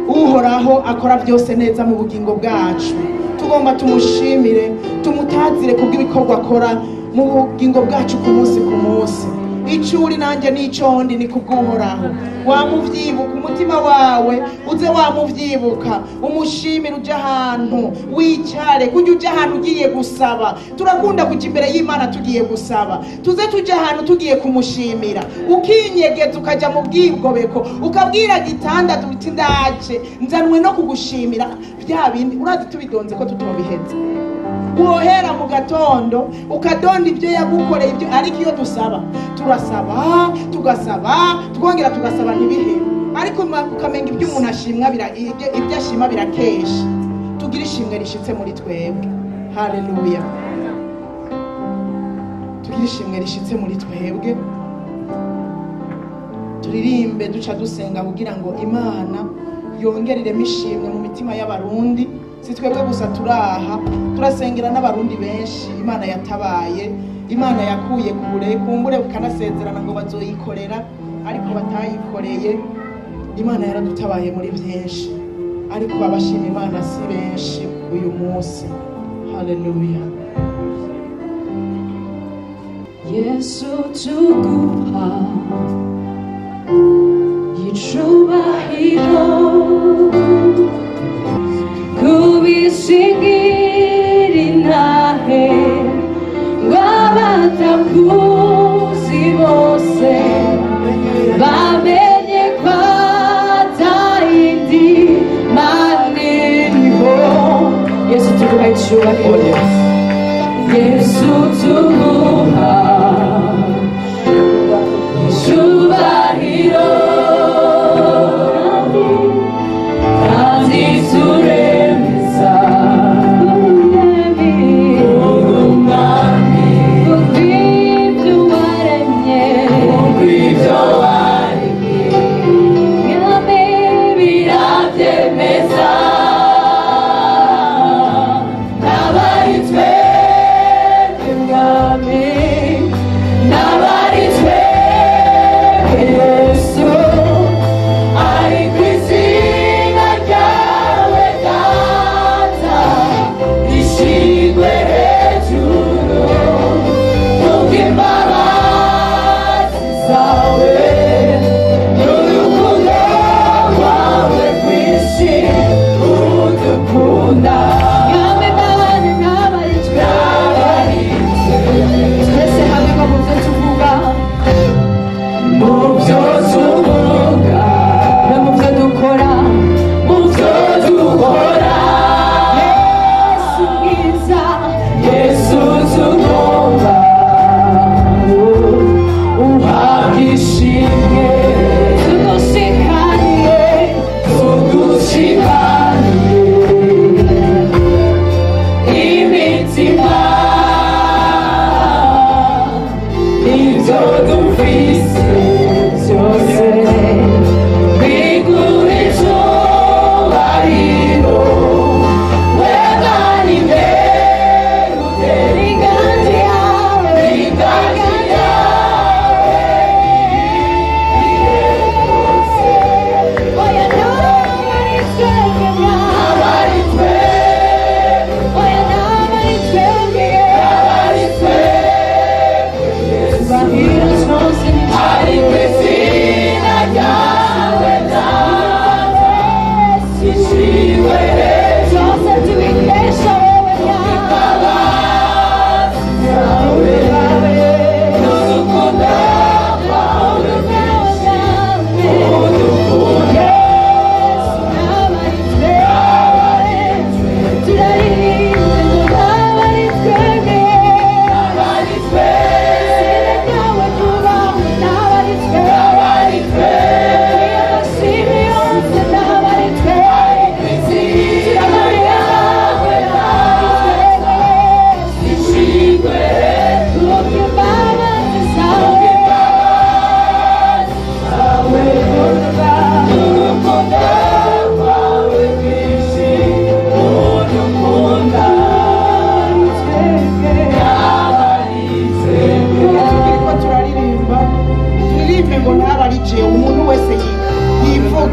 Uhoraho akora byose neza mu bugingo bwacu. Tugomba tumushimire, tumutazire kubw'ibikorwa akora mu bugingo bwacu ku munsi. Icuri nanjye n'icondi ni kubw'Uhoraho. Wamuvyibuka umutima wawe, uze wamuvyibuka, umushimire, uje ahantu wicare, kujya uje ahantu ugiye gusaba. Turakunda kujya imbere y'Imana tugiye gusaba, tuze tuje ahantu tugiye kumushimira, ukinyegeza ukaja mu bwigobeko, ukabwira gitanda uti ndaje nzanwe no kugushimira. Bya bindi urazi tubidonze ko tutobiheze, wohera mu gatondo ukadonda ibyo yagukoreye ibyo, ariko iyo dusaba turasaba tugasaba twongera tugasaba ntibihe, ariko ukamenga ibyo umuntu ashimwa ibyo ashima birakesha. Tugira ishimwe rishitse muri twebwe. Haleluya. Tugira ishimwe rishitse muri twebwe, turirimbe duca dusenga kugira ngo Imana yongereremo ishimwe mu mitima y'abarundi. Si twebwe gusa turaha, turasengera n'abarundi benshi Imana yatabaye, Imana yakuye kure, kumbure ukanasezerana ngo bazoyikorera ariko batayikoreye. Imana yaradutabaye muri byinshi, ariko abashima Imana si benshi uyu munsi. Haleluya. Yesu tuguha icubahiro, kubishingira intahe ng'abatakuzi bose bamenye ko atayindi Mana iriho. Yesu tuguha icubahiro, Yesu tuguha icubahiro.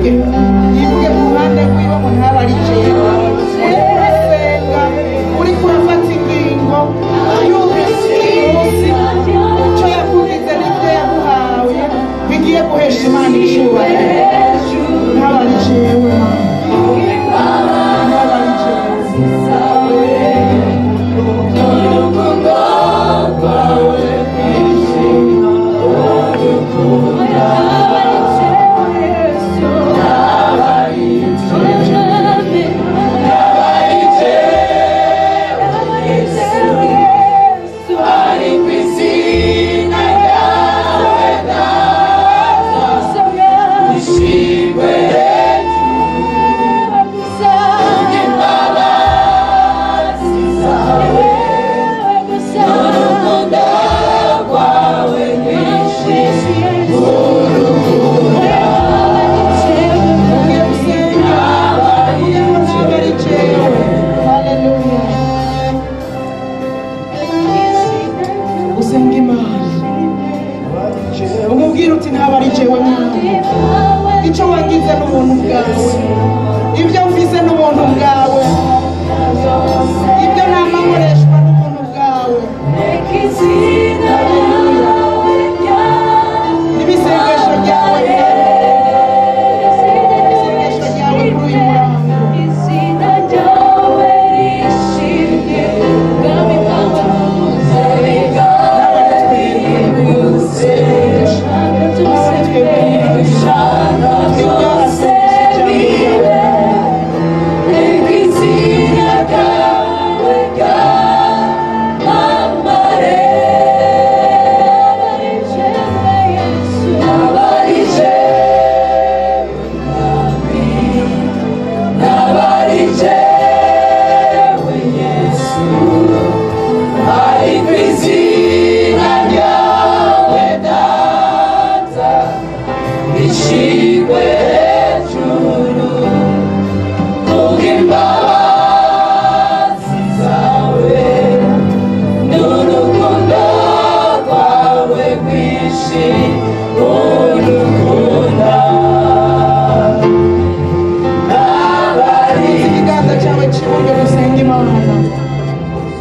yivuge yivuge ku ruhande rwiwe ngo ntaba ari jewe uri kurasenga uri kurafata ingingo yumvise umunsi icyo yakugize n'ibyo yaguhawe bigiye guhesha Imana icyubahiro ntaba ari jewe ntaba ari jewe urukundo rwawe umubwira uti ntaba ari jewe icyo wagize n'ubuntu bwawe ibyo mvize n'ubuntu bwawe ibyo namakoreshwa n'ubuntu bwawe n'ibisengesho ryawe isengesho ryawe kuri uyu murango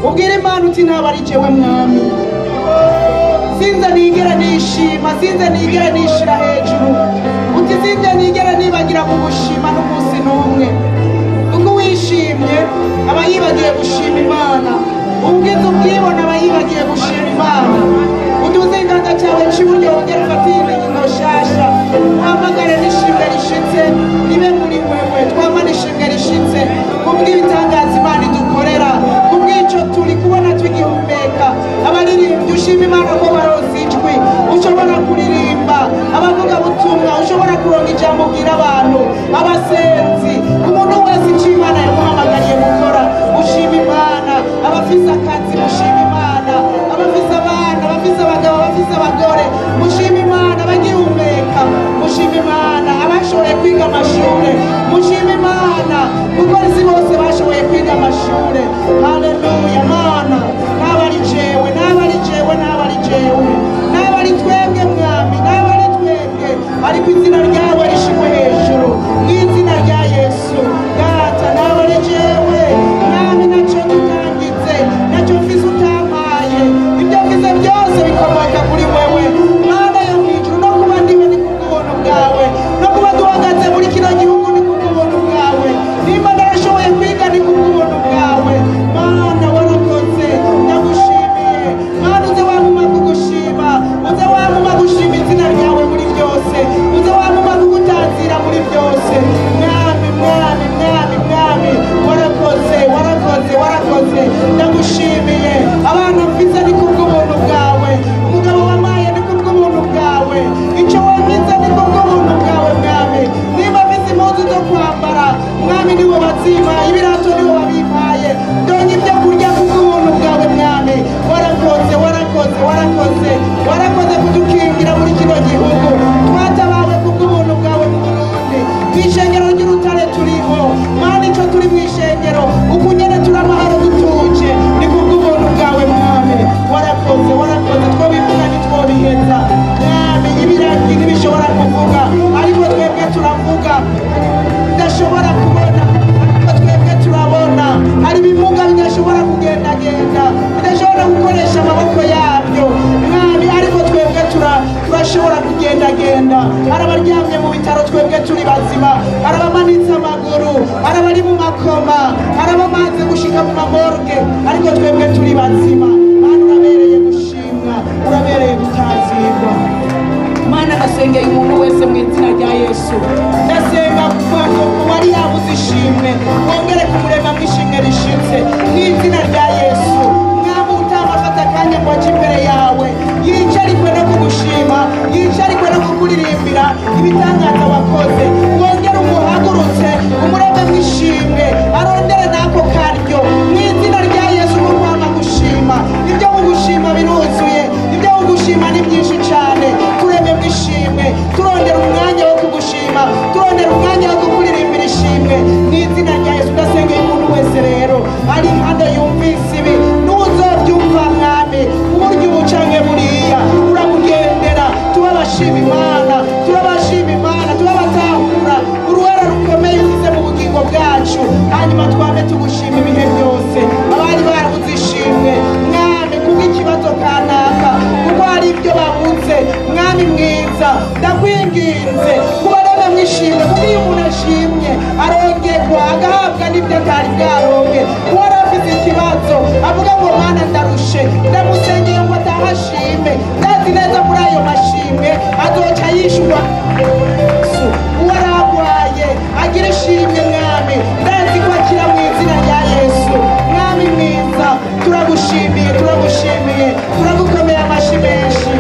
ubwira Imana uti ntaba ari jewe mwami sinze nigera nishima sinze nigera nishira hejuru uti sinze nigera nibagira kugushima n'umunsi n'umwe kuko wishimye aba yibagiye gushima Imana ubwiza ubwibona aba yibagiye gushima Imana uduze inganda cyawe cy'iburyo wongera ufatire ingingo nshasha uhamagare n'ishimwe rishitse nibe muri wewe twamane ishimwe rishitse kubw'ibitangaza Imana idukorera kubw'icyo turi kubona tugihumeka abaririmbyi ushima Imana ko baronse ijwi ushobora kuririmba abavuga butumwa ushobora kuronga ijambo ubwira abantu abasenzi umuntu wese icyo Imana yamuhamagariye gukora ushima Imana abafise akazi mushima Imana abafise abana abafise abagabo abafise abagore mushima Imana bagihumeka mushima Imana abashoboye kwiga amashure mushima Imana kuko si bose bashoboye kwiga amashure haleluya Mana naba ari jewe naba ari jewe naba ari jewe naba ari twebwe mwami naba ari twebwe ariko izina ryawe rishimwe hejuru n'izina rya Yesu data naba ari jewe mwami nacyo dutangize nacyo mfise utampaye ibyo mfise byose bikomoka kuri wewe Mana yo mwijuru no kuba ndiwe ni kubw'ubuntu bwawe no kuba duhagaze muri kino gihugu ni kubw'ubuntu bwawe nimba narashoboye kwiga ni kubw'ubuntu bwawe Mana warakoze ndagushimiye Mana uze wamuma kugushima uze wamuma gushima izina ryawe muri byose uze wamuma kugutanga bitaro twebwe turi bazima, hari abamanitse amaguru, hari abari mu makoma, hari abamaze gushika mu mamorge, ariko twebwe turi bazima. Mana urabereye gushimwa, urabereye gutazirwa. Mana ndasengeye umuntu wese mu izina rya Yesu, ndasenga kuko wari yabuze ishimwe wongere kumurema mw'ishimwe rishitse mu izina rya Yesu. Mwami utamafata akanya ngo aje imbere yawe yicarikwe no kugushima, yicarikwe no kukuririmbira ibitangaza wakoze, wongere umuhagurutse umureme mw'ishimwe arondere n'ako karyo mu izina rya Yesu. N'ukwama gushima, ibyo mugushima biruzuye, ibyo mugushima ni byinshi cyane. Tureme mw'ishimwe, turondera umwanya wo kugushima, turondera umwanya wo kukuririmbira ishimwe mu izina rya Yesu. Ndasengeye umuntu wese rero ari impande yumvise ibi n'uzobyumva mwami uburyo ubucange buriya uramugendera. Turabashima Imana, turabashima Imana, turabatahura uruhara rukomeye ugize mu bugingo bwacu, hanyuma twame tugushima ibihe byose. Abari barabuze ishimwe mwami kubw'ikibazo kanaka, kuko hari ibyo babuze mwami mwiza, ndakwinginze kubareme mw'ishimwe, kuko iyo umuntu ashimye arongerwa agahabwa n'ibyo atari bwaronke. Uwari afite ikibazo avuga ngo Mana ndarushe, ndamusengeye ngo atahashime, ndazi neza muri ayo mashimwe azoca yishurwa. Uwari arwaye agira ishimwe mwami, ndazi ko akira mu izina rya Yesu. Mwami mwiza turagushimiye, turagushimiye, turagukomeye amashyi menshi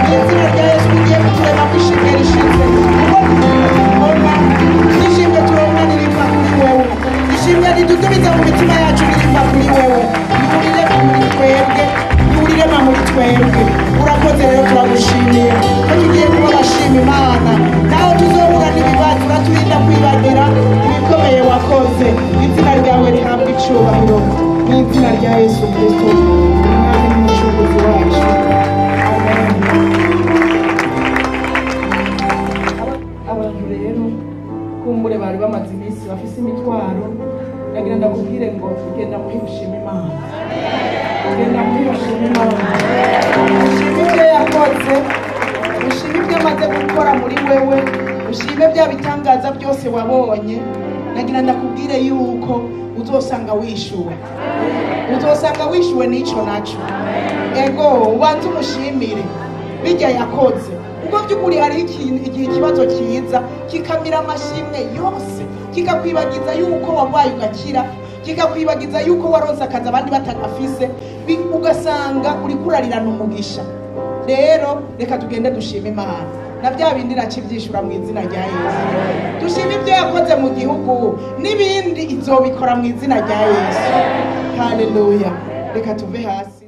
mu izina rya Yesu. Ugiye kuturema kw'ishimwe rishize, ishimwe turonka niriva kuri wewe, ishimwe ridudubiza mu mitima yacu niriva kuri wewe. Nihurirema muri twebwe, nihurirema muri twebwe. Urakoze rero, turagushimiye ko tugiye kuba abashima Imana, naho tuzobura n'ibibazo uraturinda kwibagira ibikomeye wakoze. Izina ryawe rihabwa icubahiro mu izina rya Yesu Kristo, umwami n'umucunguzi wacu. Abantu rero kumbure bari bamaze iminsi bafise imitwaro, ndagira ndakubwire ngo genda muri gushima Imana, genda muri gushima Imana, ushime ibyo yakoze, ushime ibyo amaze gukora muri wewe, ushime bya bitangaza byose wabonye. Ndagira ndakubwire yuko uzosanga wishuwe, uzosanga wishuwe n'ico naco. Ego ubanze umushimire bijya yakoze, ubwo by'ukuri hari igihe ikibazo kiza kikamira amashimwe yose, kikakwibagiza yuko warwaye ugakira, kikakwibagiza yuko waronse akazi abandi batagafise, ugasanga uri kurarirana umugisha. Rero reka tugende dushima Imana, na bya bindi nacivyishura mu izina rya Yesu. Dushima ibyo yakoze mu gihugu, n'ibindi izobikora mu izina rya Yesu. Haleluya. Reka tuve hasi.